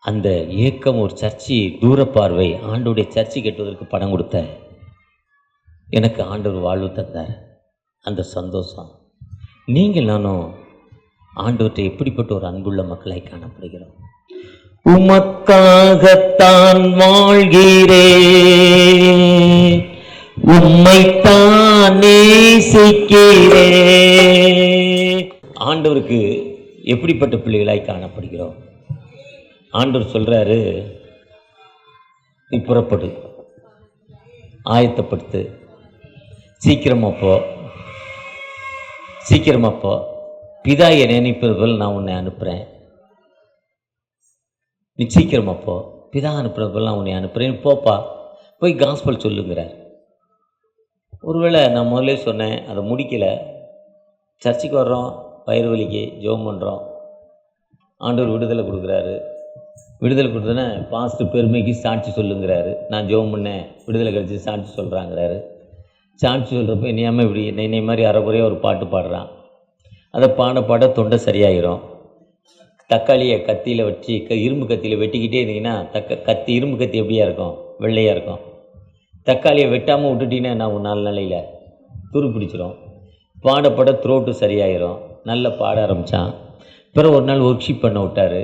அந்த ஏக்கம், ஒரு சர்ச்சை தூரப்பார்வை, ஆண்டோடைய சர்ச்சை கட்டுவதற்கு பணம் கொடுத்த எனக்கு ஆண்டவர் வாழ்வு தந்தார். அந்த சந்தோஷம். நீங்கள் நானும் ஆண்டவற்றை எப்படிப்பட்ட ஒரு அன்புள்ள மக்களாய் காணப்படுகிறோம். உமக்காகத்தான் வாழ்கிறேன், உம்மைத்தான் நேசிக்கிறேன். ஆண்டவருக்கு எப்படிப்பட்ட பிள்ளைகளாய் காணப்படுகிறோம். ஆண்டவர் சொல்றாரு, நீ புறப்படு, ஆயத்தப்படுத்து, சீக்கிரமாப்போ பிதா என்னை அனுப்பியது போல் நான் உன்னை அனுப்புகிறேன். நீ சீக்கிரமாப்போ, பிதா அனுப்புறது போல் நான் உன்னை அனுப்புகிறேன், போப்பா, போய் காஸ்பல் சொல்லுங்கிறார். ஒருவேளை நான் முதல்ல சொன்னேன், அதை முடிக்கலை. சர்ச்சுக்கு வர்றோம், வயிறு வலிக்கு ஜெபம் பண்ணுறோம், ஆண்டவர் விடுதலை கொடுக்குறாரு. விடுதலை கொடுத்தோன்னே பாஸ்டர் பெருமைக்கு சாட்சி சொல்லுங்கிறாரு. நான் ஜெபம் பண்ணேன், விடுதலை கிடச்சி சாட்சி சொல்கிறாங்கிறாரு. சாட்சி சொல்கிறப்ப என்னையாமல் இப்படி என்னை மாதிரி அரைக்குறையாக ஒரு பாட்டு பாடுறான். அதை பாட தொண்டை சரியாயிரும். தக்காளியை கத்தியில் வச்சு இரும்பு கத்தியில் வெட்டிக்கிட்டே இருந்தீங்கன்னா இரும்பு கத்தி எப்படியா இருக்கும்? வெள்ளையாக இருக்கும். தக்காளியை வெட்டாமல் விட்டுட்டீங்கன்னா நான் ஒரு 4 நாளையில் துரு பிடிச்சிரும். பாட த்ரோட்டு சரியாயிரும். நல்லா பாட ஆரம்பித்தான். பிறகு ஒரு நாள் ஒர்க்ஷீப் பண்ண விட்டார்.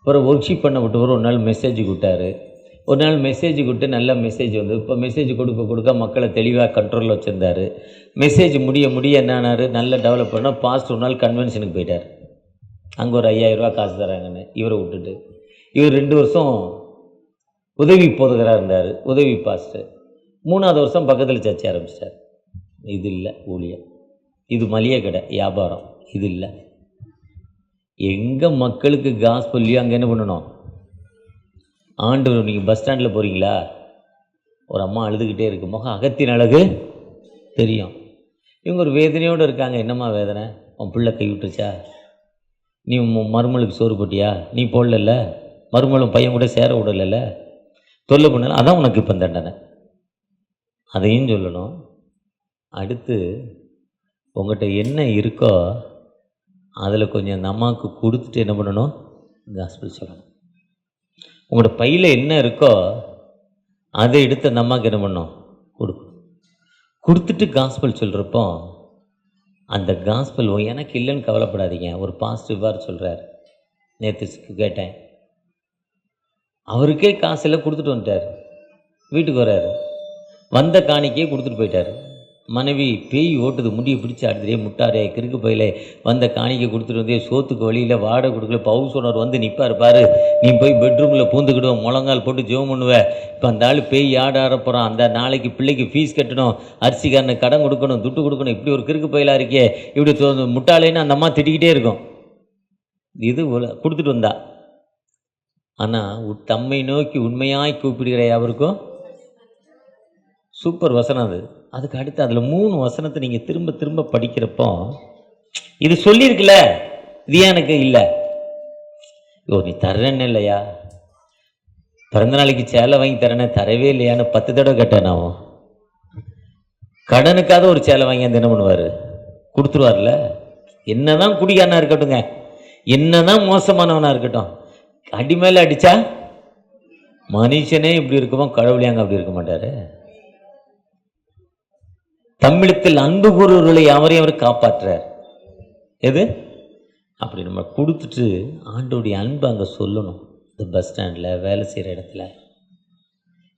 பிறகு ஒர்க்ஷீப் பண்ண விட்டு ஒரு நாள் மெசேஜுக்கு விட்டார். ஒரு நாள் மெசேஜுக்கு விட்டு நல்ல மெசேஜ் வந்து இப்போ மெசேஜ் கொடுக்க மக்களை தெளிவாக கண்ட்ரோலில் வச்சுருந்தார். மெசேஜ் முடிய என்னானார், நல்லா டெவலப் பண்ணால் பாஸ்ட் ஒரு நாள் கன்வென்ஷனுக்கு போயிட்டார். அங்கே ஒரு 5000 ரூபா காசு தராங்கன்னு இவரை விட்டுட்டு. இவர் 2 வருஷம் உதவி போதுகராக இருந்தார், உதவி பாஸ்ட்டு. 3ஆவது வருஷம் பக்கத்தில் சர்ச்சை ஆரம்பிச்சிட்டார். இது இல்லை ஊழியம், இது மளிகை கடை வியாபாரம், இது இல்லை. எங்கே மக்களுக்கு காஸ்பல்லையோ அங்கே என்ன பண்ணணும்? ஆண்டவர். நீங்கள் பஸ் ஸ்டாண்டில் போகிறீங்களா, ஒரு அம்மா அழுதுகிட்டே இருக்கு, முகம் அகத்தின் அழகு தெரியும். இவங்க ஒரு வேதனையோடு இருக்காங்க. என்னம்மா வேதனை? உன் பிள்ளை கை விட்டுருச்சா? நீ மருமலுக்கு சோறு போட்டியா? நீ போடல. மருமலும் பையன் கூட சேர விடலைல்ல, தொல்லை பண்ணல, அதான் உனக்கு இப்போ தண்டனை. அதையும் சொல்லணும். அடுத்து உங்கள்கிட்ட என்ன இருக்கோ அதில் கொஞ்சம் அந்த அம்மாவுக்கு கொடுத்துட்டு என்ன பண்ணணும்? காஸ்பல் சொல்லணும். உங்களோட பையில் என்ன இருக்கோ அதை எடுத்து அந்த அம்மாவுக்கு என்ன பண்ணணும்? கொடுத்துட்டு காஸ்பல் சொல்கிறப்போ அந்த காஸ்பல் எனக்கு இல்லைன்னு கவலைப்படாதீங்க. ஒரு பாசிட்டிவாக சொல்கிறார். நேற்று கேட்டேன், அவருக்கே காசு எல்லாம் கொடுத்துட்டு வந்துட்டார். வீட்டுக்கு வர்றாரு, வந்த காணிக்கையே கொடுத்துட்டு போயிட்டார். மனைவி பேய் ஓட்டுது, முடியை பிடிச்சி ஆடுதுரே, முட்டாரே, கிறுக்கு பையில வந்த காணிக்கை கொடுத்துட்டு வந்தே, சோத்துக்கு வழியில் வாடகை கொடுக்கல, ஹவுஸ் ஓனர் வந்து நிற்பார் பாரு, நீ போய் பெட்ரூமில் பூந்துக்கிடுவோம், முழங்கால் போட்டு ஜெபம் பண்ணுவேன். இப்போ அந்த ஆள் பேய் ஆட போகிறான், அந்த நாளைக்கு பிள்ளைக்கு ஃபீஸ் கட்டணும், அரிசிக்காரனுக்கு கடன் கொடுக்கணும், துட்டு கொடுக்கணும், இப்படி ஒரு கிறுக்கு பயிலாக இருக்கே, இப்படி முட்டாளேன்னு அந்த அம்மா திட்டிக்கிட்டே இருக்கும். இது கொடுத்துட்டு வந்தா. ஆனால் தம்மை நோக்கி உண்மையாய் கூப்பிடுகிற அவருக்கும் சூப்பர் வசனம் அது. அதுக்கு அடுத்து அதில் 3 வசனத்தை நீங்கள் திரும்ப திரும்ப படிக்கிறப்போ இது சொல்லியிருக்குல்ல, இது எனக்கு இல்லை. நீ தர்றேன்னு இல்லையா, பிறந்த நாளைக்கு சேலை வாங்கி தரேன்னு தரவே இல்லையான்னு 10 தடவை கேட்டேன். நான் கடனுக்காக ஒரு சேலை வாங்கி அந்த என்ன பண்ணுவார்? கொடுத்துருவார்ல. என்னதான் குடிக்காரனா இருக்கட்டுங்க, என்னதான் மோசமானவனா இருக்கட்டும், அடி மேலே அடித்தா மனுஷனே இப்படி இருக்குமோ, கடவுளையாங்க அப்படி இருக்க மாட்டார். தமிழத்தில் அன்பு கூறுவர்களை யாவரையும் அவர் காப்பாற்றுறார். எது அப்படி நம்ம கொடுத்துட்டு ஆண்டோடைய அன்பு அங்கே சொல்லணும். இந்த பஸ் ஸ்டாண்டில், வேலை செய்கிற இடத்துல.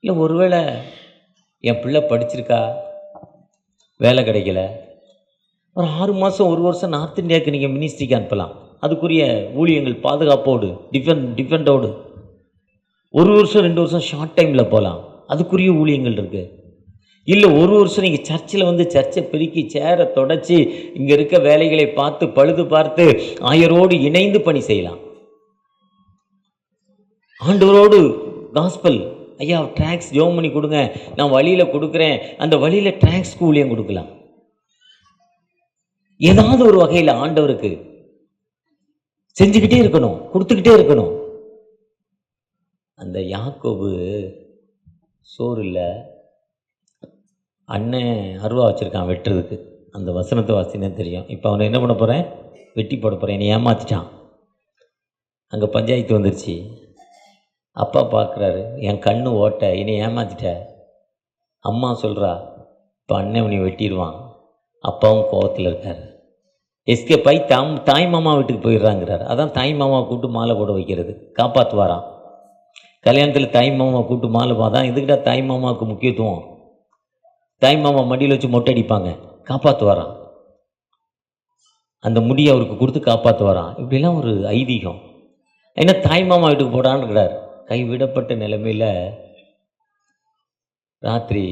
இல்லை ஒருவேளை என் பிள்ளை படிச்சிருக்கா, வேலை கிடைக்கல, ஒரு 6 மாதம் 1 வருஷம் நார்த் இந்தியாவுக்கு நீங்கள் மினிஸ்ட்ரிக்கு அனுப்பலாம். அதுக்குரிய ஊழியங்கள் பாதுகாப்போடு டிஃபெண்டோடு 1 வருஷம் 2 வருஷம் ஷார்ட் டைமில் போகலாம். அதுக்குரிய ஊழியங்கள் இருக்குது. இல்லை 1 வருஷம் நீங்கள் சர்ச்சில் வந்து சர்ச்சை பெருக்கி சேரை தொடச்சி இங்கே இருக்க வேலைகளை பார்த்து பழுது பார்த்து ஆயரோடு இணைந்து பணி செய்யலாம். ஆண்டவரோடு காஸ்பல், ஐயா ட்ராக்ஸ் ஜோம் பண்ணி கொடுங்க, நான் வழியில் கொடுக்குறேன், அந்த வழியில் ட்ராக்ஸ்க்கு ஊழியம் கொடுக்கலாம். ஏதாவது ஒரு வகையில் ஆண்டவருக்கு செஞ்சுக்கிட்டே இருக்கணும், கொடுத்துக்கிட்டே இருக்கணும். அந்த யாக்கோபு சோறு இல்லை, அண்ணன் அருவா வச்சுருக்கான் வெட்டுறதுக்கு. அந்த வசனத்தை வாசினே தெரியும். இப்போ அவனை என்ன பண்ண போகிறேன்? வெட்டி போட போகிறேன். என்னை ஏமாற்றிட்டான். அங்கே பஞ்சாயத்து வந்துருச்சு. அப்பா பார்க்குறாரு, என் கண்ணு ஓட்ட, என்னை ஏமாற்றிட்ட. அம்மா சொல்கிறா, இப்போ அண்ணன் உன்னை வெட்டிடுவான். அப்பாவும் கோவத்தில் இருக்கார். எஸ்கேப் ஆகி தாய் மாமா வீட்டுக்கு போயிடுறாங்கிறார். அதான் தாய் மாமாவை கூப்பிட்டு மாலை போட வைக்கிறது, காப்பாற்றுவாராம். கல்யாணத்தில் தாய் மாமாவை கூப்பிட்டு மாலை தான் இதுக்கிட்ட தாய் மாமாவுக்கு முக்கியத்துவம். தாய் மாமா மடியில் வச்சு மொட்டை அடிப்பாங்க, காப்பாற்றுவாராம். அந்த முடியை அவருக்கு கொடுத்து காப்பாற்றுவாராம். இப்படிலாம் ஒரு ஐதீகம். ஏன்னா தாய் மாமா வீட்டுக்கு போடான்னு இருக்கிறார். கைவிடப்பட்ட நிலைமையில் ராத்திரி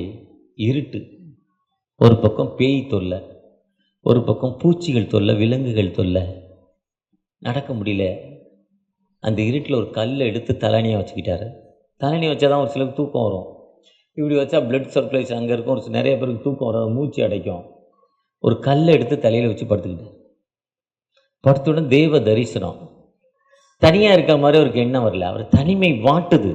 இருட்டு, ஒரு பக்கம் பேய் தொல்லை, ஒரு பக்கம் பூச்சிகள் தொல்லை, விலங்குகள் தொல்லை, நடக்க முடியல. அந்த இருட்டில் ஒரு கல்லை எடுத்து தலையணியாக வச்சுக்கிட்டாரு. தலையணியை வச்சா தான் ஒரு சிலருக்கு தூக்கம் வரும். இப்படி வச்சா பிளட் சர்க்குலேஷன் அங்கே இருக்கும். ஒரு நிறைய பேருக்கு தூக்கம் வரும், மூச்சு அடைக்கும். ஒரு கல்லை எடுத்து தலையில் வச்சு படுத்துக்கிட்டார். படுத்துடன் தேவ தரிசனம். தனியாக இருக்கிற மாதிரி அவருக்கு எண்ணம் வரல. அவர் தனிமை வாட்டுது.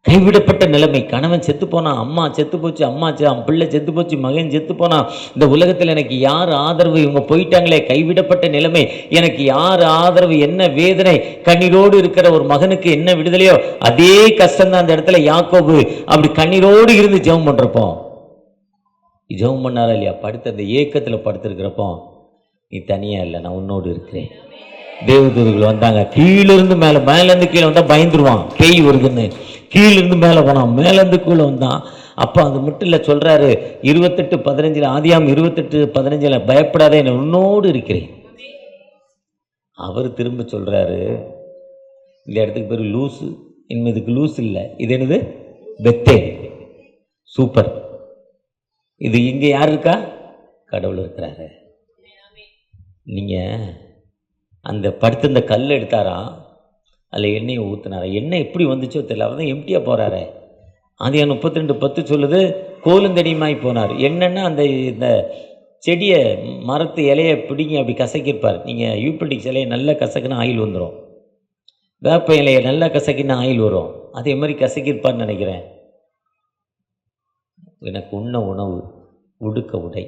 கைவிடப்பட்ட நிலைமை. கணவன் செத்து போனான், அம்மா செத்து போச்சு, அம்மா பிள்ளை செத்து போச்சு, மகன் செத்து போனான். இந்த உலகத்தில் எனக்கு யார் ஆதரவு? இவங்க போயிட்டாங்களே. கைவிடப்பட்ட நிலைமை. எனக்கு யார் ஆதரவு? என்ன வேதனை. கண்ணீரோடு இருக்கிற ஒரு மகனுக்கு என்ன விடுதலையோ அதே கஷ்டம் தான் அந்த இடத்துல யாக்கோபு அப்படி கண்ணீரோடு இருந்து ஜெபம் பண்ணுறப்போ. ஜெபம் பண்ணாரா இல்லையா? படுத்த அந்த ஏக்கத்தில் படுத்திருக்கிறப்போ, நீ தனியாக இல்லை, நான் உன்னோடு இருக்கிறேன். தேவதூதர்கள் வந்தாங்க. கீழிருந்து மேலே, மேலேருந்து கீழே வந்தால் பயந்துருவான், பேய் வருதுன்னு. கீழிருந்து மேலே போனான், மேலேருந்து கீழே வந்தான். அப்போ அது மட்டும் இல்லை, சொல்கிறாரு 28:15, ஆதியாம் 28:15, பயப்படாதே, நான் உன்னோடு இருக்கிறேன். அவர் திரும்ப சொல்கிறாரு, இந்த இடத்துக்கு பேர் லூஸு, இனிமே இதுக்கு லூஸ் இல்லை, இது என்னது? பெத்தேல். சூப்பர். இது இங்கே யார் இருக்கா? கடவுள் இருக்கிறாரு. நீங்கள் அந்த படுத்திருந்த கல் எடுத்தாரா, அதில் எண்ணெயை ஊற்றினாரா. எண்ணெய் எப்படி வந்துச்சோ தெரியல. அவர் தான் எம்டியாக போகிறாரு. அது 32:10 சொல்லுது, கோலுந்தடியுமாய் போனார். என்னென்னா அந்த இந்த செடியை, மரத்து இலையை பிடிங்கி அப்படி கசக்கியிருப்பார். நீங்கள் யூபிலிட்டிக்ஸ் இலையை நல்லா கசக்குன்னா ஆயில் வந்துடும், வேப்ப இலையை நல்லா கசக்கினா ஆயில் வரும். அதே மாதிரி கசக்கியிருப்பார்னு நினைக்கிறேன். எனக்கு உண்ண உணவு, உடுக்க உடை,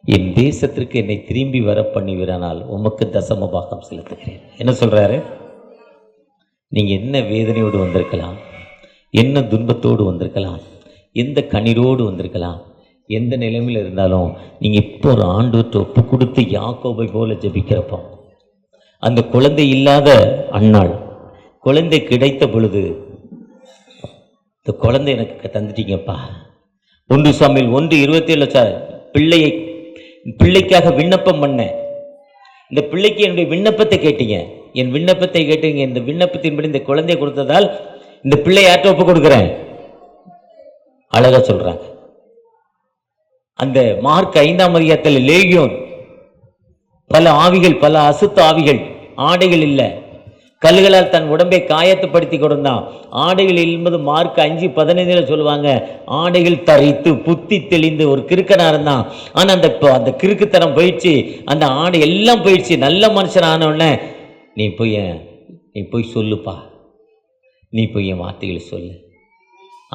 என் தேசத்திற்கு என்னை திரும்பி வர பண்ணுவீரானால் உமக்கு தசம பாகம் செலுத்துகிறேன். என்ன சொல்கிறாரு? நீங்கள் என்ன வேதனையோடு வந்திருக்கலாம், என்ன துன்பத்தோடு வந்திருக்கலாம், எந்த கண்ணீரோடு வந்திருக்கலாம், எந்த நிலைமையில் இருந்தாலும் நீங்கள் இப்போ ஒரு ஆண்டவர்கிட்ட ஒப்பு கொடுத்து யாக்கோபை போல ஜெபிக்கிறப்போ, அந்த குழந்தை இல்லாத அன்னாள் குழந்தை கிடைத்த பொழுது, இந்த குழந்தை எனக்கு தந்துட்டீங்கப்பா. 1 சாமுவேல் 1:27 பிள்ளைக்காக விண்ணப்பம் பண்ணேன். இந்த பிள்ளைக்கு என்னுடைய விண்ணப்பத்தை கேட்டீங்க, என் விண்ணப்பத்தை கேட்டீங்க. இந்த விண்ணப்பத்தின்படி இந்த குழந்தையை கொடுத்ததால் இந்த பிள்ளை யார்கிட்ட ஒப்பு கொடுக்குறேன்? அழகா சொல்றாங்க. அந்த மார்க் 5ஆம் அதிகாரத்தில் லேகியோன், பல ஆவிகள், பல அசுத்த ஆவிகள், ஆடைகள் இல்லை, கல்லுகளால் தன் உடம்பை காயத்துப்படுத்தி கொடுத்தான். ஆடைகள் என்பது மார்க் 5:15 சொல்லுவாங்க. ஆடைகள் தரித்து புத்தி தெளிந்து ஒரு கிறுக்கனா இருந்தான். ஆனால் அந்த கிறுக்குத்தனம் போயிடுச்சு, அந்த ஆடை எல்லாம் போயிடுச்சு. நல்ல மனுஷன் ஆனவுடனே, நீ போய் சொல்லுப்பா, நீ போய் என் வார்த்தைகளை சொல்லு.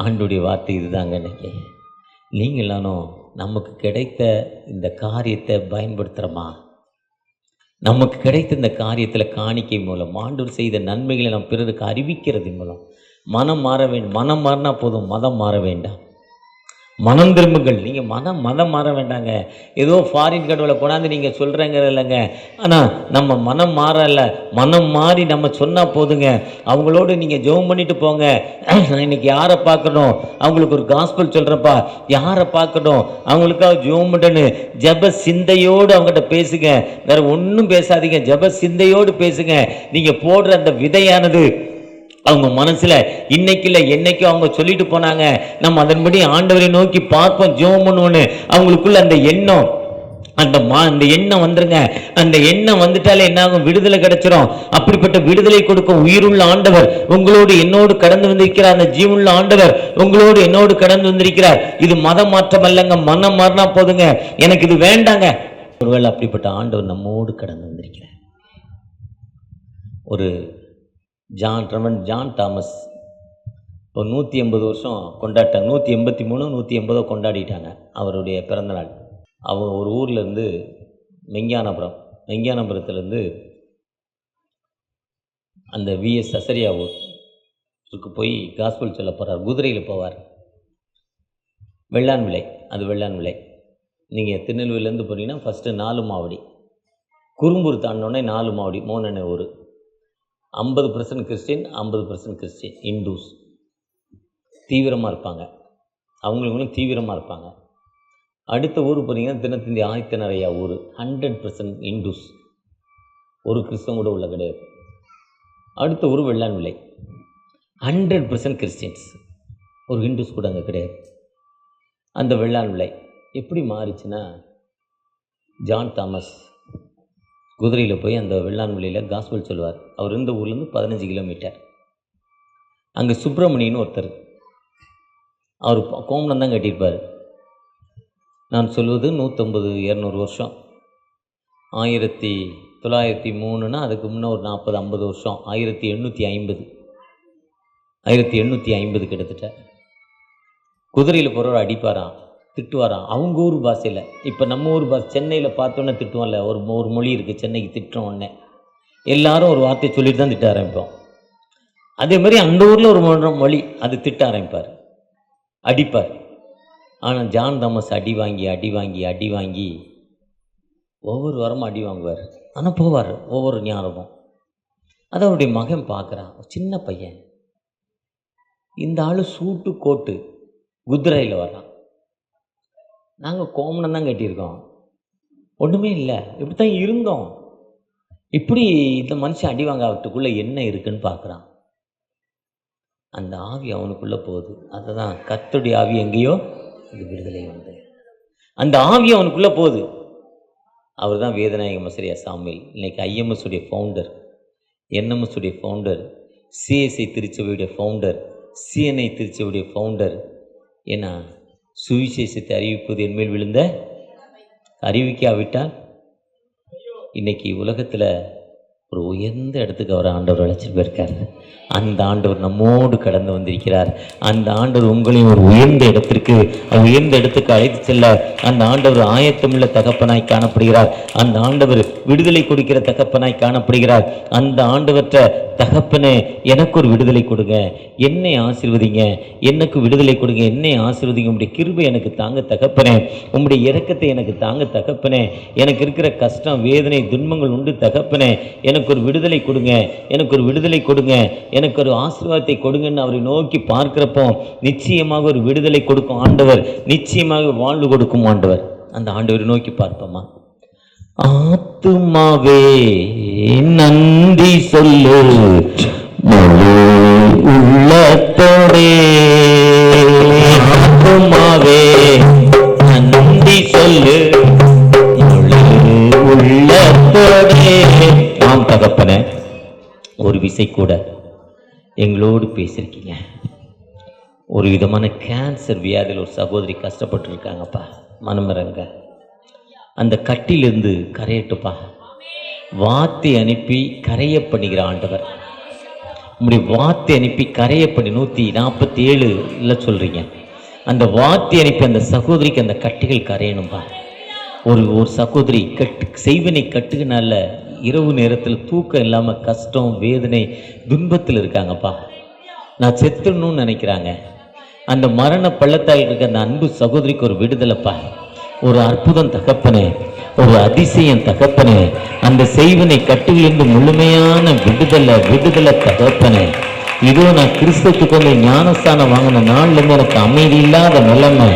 ஆண்டுடைய வார்த்தை இதுதாங்க. இன்னைக்கு நீங்களானும் நமக்கு கிடைத்த இந்த காரியத்தை பயன்படுத்துகிறோமா? நமக்கு கிடைத்த இந்த காரியத்தில் காணிக்கை மூலம், ஆண்டவர் செய்த நன்மைகளை நாம் பிறருக்கு அறிவிக்கிறது மூலம் மனம் மாற வேண்டும். மனம் மாறினா போதும், மதம் மாற வேண்டாம். மனம் திரும்புங்கள். நீங்கள் மதம் மாற வேண்டாங்க. ஏதோ ஃபாரின் கடவுளை கொண்டாந்து நீங்கள் சொல்கிறேங்கிற இல்லைங்க. ஆனால் நம்ம மனம் மாறல, மனம் மாறி நம்ம சொன்னால் போதுங்க. அவங்களோடு நீங்கள் ஜெபம் பண்ணிட்டு போங்க. நான் இன்னைக்கு யாரை பார்க்கணும், அவங்களுக்கு ஒரு காஸ்பல் சொல்கிறப்பா, யாரை பார்க்கணும், அவங்களுக்காக ஜெபம் பண்ணு. ஜப சிந்தையோடு அவங்ககிட்ட பேசுங்க, வேற ஒன்றும் பேசாதீங்க. ஜப சிந்தையோடு பேசுங்க. நீங்கள் போடுற அந்த விதையானது அவங்க மனசுல இன்னைக்கு இல்லை என்னைக்கும் அவங்க சொல்லிட்டு போனாங்க, நம்ம அதன்படி ஆண்டவரை நோக்கி பார்ப்போம், ஜெபம் பண்ணுவோன்னு அவங்களுக்குள்ள அந்த எண்ணம், அந்த எண்ணம் வந்துருங்க. அந்த எண்ணம் வந்துட்டாலே என்ன ஆகும்? விடுதலை கிடைச்சிடும். அப்படிப்பட்ட விடுதலை கொடுக்கும் உயிருள்ள ஆண்டவர் உங்களோடு என்னோடு கடந்து வந்திருக்கிறார். அந்த ஜீவனுள்ள ஆண்டவர் உங்களோடு என்னோடு கடந்து வந்திருக்கிறார். இது மதம் மாற்றம் அல்லங்க. மனம் மாறினா போதுங்க, எனக்கு இது வேண்டாங்க. ஒருவேளை அப்படிப்பட்ட ஆண்டவர் நம்மோடு கடந்து வந்திருக்கிறார். ஒரு ஜான் தாமஸ் ஒரு 180 வருஷம் கொண்டாட்டாங்க. 183 180 கொண்டாடிட்டாங்க அவருடைய பிறந்தநாள். அவங்க ஒரு ஊர்லேருந்து மெஞ்ஞானபுரத்துலேருந்து அந்த விஎஸ் சசரியா ஊருக்கு போய் காஸ்பல் சொல்ல போகிறார். குதிரையில் போவார். வெள்ளான் விளை. நீங்கள் திருநெல்வேலியிலேருந்து போனீங்கன்னா ஃபஸ்ட்டு 4 மாவடி, குறும்பூர் தாண்டினோடனே 4 மாவடி, மோனனை ஊர். 50% கிறிஸ்டின், 50% இந்துஸ் தீவிரமாக இருப்பாங்க. அவங்களும் தீவிரமாக இருப்பாங்க. அடுத்த ஊர் போனீங்கன்னா தினத்தந்தி ஆதித்தனரையா ஊர், 100% இந்துஸ், ஒரு கிறிஸ்தவம் கூட உள்ள கிடையாது. அடுத்த ஊர் வெள்ளான் விளை, 100% கிறிஸ்டின்ஸ், ஒரு ஹிந்துஸ் கூட அங்கே கிடையாது. அந்த வெள்ளான் விளை எப்படி மாறிச்சுன்னா, ஜான் தாமஸ் குதிரையில் போய் அந்த வெள்ளான் விளையில் காஸ்பல் சொல்லுவார். அவர் இருந்த ஊர்லேருந்து 15 கிலோமீட்டர். அங்கே சுப்பிரமணியன்னு ஒருத்தர், அவர் கோமணம் தான் கட்டியிருப்பார். நான் சொல்வது 150-200 வருஷம், 1903ன்னா அதுக்கு முன்னே ஒரு 40-50 வருஷம், 1850 கிட்டத்தட்ட. குதிரையில் போகிறவர் அடிப்பாராம், திட்டுவாராம் அவங்க ஊர் பாஷையில். இப்போ நம்ம ஊர் பாஷை சென்னையில் பார்த்தோன்னே திட்டுவோம்ல, ஒரு மொழி இருக்குது சென்னைக்கு, திட்டுறோம் உடனே எல்லாரும் ஒரு வார்த்தை சொல்லிட்டு தான் திட்ட ஆரம்பிப்போம். அதே மாதிரி அந்த ஊரில் ஒரு மொழி, அது திட்ட ஆரம்பிப்பார், அடிப்பார். ஆனால் ஜான் தாமஸ் அடி வாங்கி ஒவ்வொரு வாரமும் அடி வாங்குவார். ஆனால் போவார் ஒவ்வொரு ஞாபகம். அதை அவருடைய மகன் பார்க்குறான், சின்ன பையன், இந்த ஆள் சூட்டு கோட்டு குதிரையில் வர்றான். நாங்கள் கோமணம் தான் கட்டியிருக்கோம், ஒன்றுமே இல்லை, இப்படி தான் இருந்தோம். இப்படி இந்த மனுஷன் அடி வாங்க அவற்றுக்குள்ளே என்ன இருக்குன்னு பார்க்குறான். அந்த ஆவி அவனுக்குள்ளே போகுது. அதை தான் கர்த்தருடைய ஆவி எங்கேயோ அது விடுதலை வந்து அந்த ஆவி அவனுக்குள்ளே போகுது. அவர் தான் வேதநாயக மசரியா சாமுவேல், இன்னைக்கு IMS உடைய ஃபவுண்டர், NMS உடைய ஃபவுண்டர், CSI திருச்சபையுடைய ஃபவுண்டர், CNI திருச்சபையுடைய ஃபவுண்டர். ஏன்னா சுவிசேஷத்தை அறிவிப்பது என்மேல் விழுந்த அறிவிக்காவிட்டால் இன்னைக்கு உலகத்தில் ஒரு உயர்ந்த இடத்துக்கு அவர் ஆண்டவர் அழைச்சிட்டு போயிருக்கார். அந்த ஆண்டவர் நம்மோடு கடந்து வந்திருக்கிறார். அந்த ஆண்டவர் உங்களையும் ஒரு உயர்ந்த இடத்துக்கு அழைத்து செல்ல அந்த ஆண்டவர் ஆயத்தமுள்ள தகப்பனாய் காணப்படுகிறார். அந்த ஆண்டவர் விடுதலை கொடுக்கிற தகப்பனாய் காணப்படுகிறார். அந்த ஆண்டவற்ற தகப்பனே, எனக்கு ஒரு விடுதலை கொடுங்க, என்னை ஆசீர்வதிங்க, எனக்கு விடுதலை கொடுங்க, என்னை ஆசீர்வதிங்க, உங்களுடைய கிருபை எனக்கு தாங்க தகப்பனே, உங்களுடைய இரக்கத்தை எனக்கு தாங்க தகப்பனே, எனக்கு இருக்கிற கஷ்டம் வேதனை துன்பங்கள் உண்டு தகப்பனே, எனக்கு ஒரு விடுதலை கொடுங்க, எனக்கு ஒரு விடுதலை கொடுங்க, எனக்கு ஒரு ஆசீர்வாதத்தை கொடுங்கன்னு அவரை நோக்கி பார்க்கிறப்போ நிச்சயமாக ஒரு விடுதலை கொடுக்கும் ஆண்டவர், நிச்சயமாக வாழ்வு கொடுக்கும் ஆண்டவர். அந்த ஆண்டவரை நோக்கி பார்ப்போமா? ஆத்துமாவே நன்றி சொல்லு, முழு உள்ளத்தோடே, ஆத்துமாவே நன்றி சொல்லு, முழு உள்ளத்தோடே. ஆம் தகப்பனே, ஒரு விசை கூட எங்களோடு பேசியிருக்கீங்க. ஒரு விதமான கேன்சர் வியாதியில் ஒரு சகோதரி கஷ்டப்பட்டு இருக்காங்கப்பா, மனமிறங்க அந்த கட்டிலிருந்து கரையட்டுப்பா. வார்த்தை அனுப்பி கரைய பண்ணுகிற ஆண்டவர், உங்களுடைய வார்த்தை அனுப்பி கரைய பண்ணி 147 சொல்றீங்க. அந்த வார்த்தை அனுப்பி அந்த சகோதரிக்கு அந்த கட்டிகள் கரையணும்பா. ஒரு சகோதரி செய்வனை கட்டுகனால இரவு நேரத்தில் தூக்கம் இல்லாமல் கஷ்டம் வேதனை துன்பத்தில் இருக்காங்கப்பா. நான் செத்துடணும்னு நினைக்கிறாங்க. அந்த மரண பள்ளத்தால் இருக்க அந்த அன்பு சகோதரிக்கு ஒரு விடுதலைப்பா, ஒரு அற்புதம் தகப்பனே, ஒரு அதிசயம் தகப்பனே. அந்த செய்வனை கட்டுகளிலிருந்து முழுமையான விடுதலை தகப்பனே. இதோ நான் கிறிஸ்துவுக்கு வந்து ஞானஸ்தானம் வாங்கின நாள்லேருந்து எனக்கு அமைதி இல்லாத நிலைமை,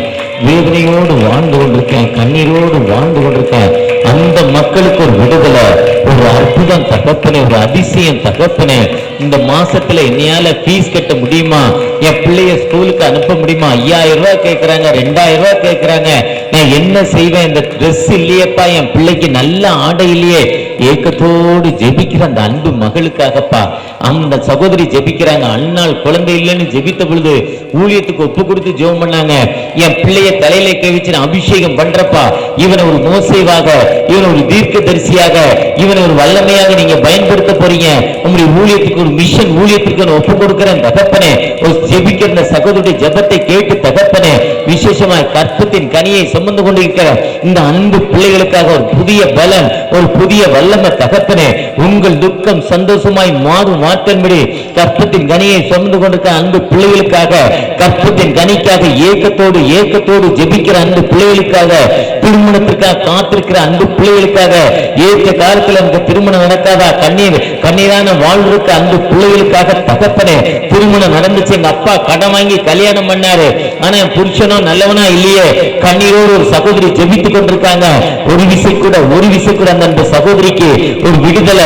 வேதனையோடு வாழ்ந்து கொண்டிருக்கேன், கண்ணீரோடு வாழ்ந்து கொண்டிருக்கேன். அந்த மக்களுக்கு ஒரு விடுதலை, ஒரு அற்புதம் தகப்பனே, ஒரு அதிசயம் தகப்பனே. இந்த மாசத்துல என்னையால ஃபீஸ் கட்ட முடியுமா? என் பிள்ளைய ஸ்கூலுக்கு அனுப்ப முடியுமா? 5000 ரூபாய் கேட்கறாங்க, 2000 ரூபாய் கேட்கறாங்க. நான் என்ன செய்வேன்? இந்த ட்ரெஸ் இல்லையப்பா, என் பிள்ளைக்கு நல்ல ஆடை இல்லையே, ஏக்கத்தோடு ஜெபிக்கிற அந்த அன்பு மகளுக்காகப்பா, அந்த சகோதரி ஜெபிக்கிறாங்க. அண்ணாள் குழந்தை இல்லைன்னு ஜெபித்த பொழுது ஊழியத்துக்கு ஒப்பு கொடுத்து ஜெபம் பண்ணாங்க. என் பிள்ளைய தலையில கை வச்சு அபிஷேகம் பண்றப்பா, இவனை ஒரு மோசேவாக, இவனை ஒரு தீர்க்கதரிசியாக, இவனை ஒரு வல்லமையாக நீங்க பயன்படுத்த போறீங்க. உங்களுடைய ஊழியத்துக்கு ஒரு மிஷன் ஊழியத்துக்கு ஒப்பு கொடுக்கிற தகப்பனே, ஒரு ஜெபிக்கிற இந்த சகோதரிய ஜெபத்தை கேட்டு தகப்பனே, விசேஷமாக கற்பத்தின் கனியை சுமந்து கொண்டிருக்கிற இந்த அன்பு பிள்ளைகளுக்காக ஒரு புதிய பலன், ஒரு புதிய வல்லமை தகப்பனே, உங்கள் துக்கம் சந்தோஷமாய் மாறும் மாற்றன்படி கற்பத்தின் கனியை சுமந்து கொண்டிருக்கிற அன்பு பிள்ளைகளுக்காக, கற்பத்தின் கனிக்காக ஏக்கத்தோடு ஜெபிக்கிற அன்பு பிள்ளைகளுக்காக, திருமணத்திற்காக காத்திருக்கிற அன்பு பிள்ளைகளுக்காக, ஏற்ற காலத்தில் அந்த திருமணம் நடக்காதா கண்ணீரான வாழ்வுக்கு அன்பு பிள்ளைகளுக்காக தகப்பனே, திருமணம் நடந்துச்சு, எங்க அப்பா கடன் வாங்கி கல்யாணம் பண்ணாரு, ஆனா புருஷனோ நல்லவனா இல்லையே, கண்ணீரோடு ஒரு சகோதரி ஜெபித்துக் கொண்டிருக்காங்க. ஒரு விசை கூட அந்த சகோதரிக்கு ஒரு விடுதலை,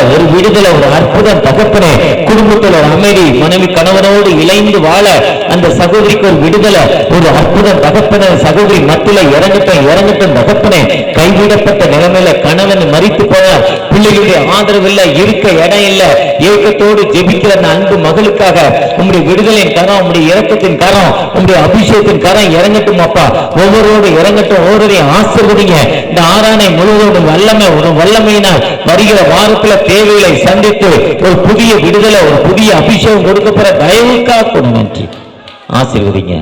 ஒரு அற்புதம் தகப்பனே, குடும்பத்தில் ஒரு அமைதி, மனைவி கணவனோடு இணைந்து வாழ அந்த சகோதரிக்கு ஒரு விடுதலை, ஒரு அற்புதம் தகப்பனே, சகோதரி மத்தியில இறங்கட்டும் தகப்பனே. கைவிடப்பட்ட நிலைமையில கணவன் மரித்து போனார், பிள்ளைகளுடைய ஆதரவு இல்ல, இருக்க இடம் இல்ல, ஏக்கத்தோடு ஜெபிக்கிற அந்த அன்பு மகளுக்காக உங்களுடைய விடுதலின் கரம், உங்களுடைய இரக்கத்தின் கரம், உங்களுடைய அபிஷேகத்தின் கரம் இறங்கட்டும் அப்பா. ஒவ்வொருவரோடு இறங்கட்டும், ஒவ்வொருவரையும் ஆசீர்வதிங்க. இந்த ஆராதனை முழுவதும் ஒரு வல்லமையினால் வருகிற வாரத்தில் தேவைகளை சந்தித்து ஒரு புதிய விடுதலை, ஒரு புதிய அபிஷேகம் கொடுக்கப்பட தயவுக்காக நன்றி. ஆசீர்வதிங்க.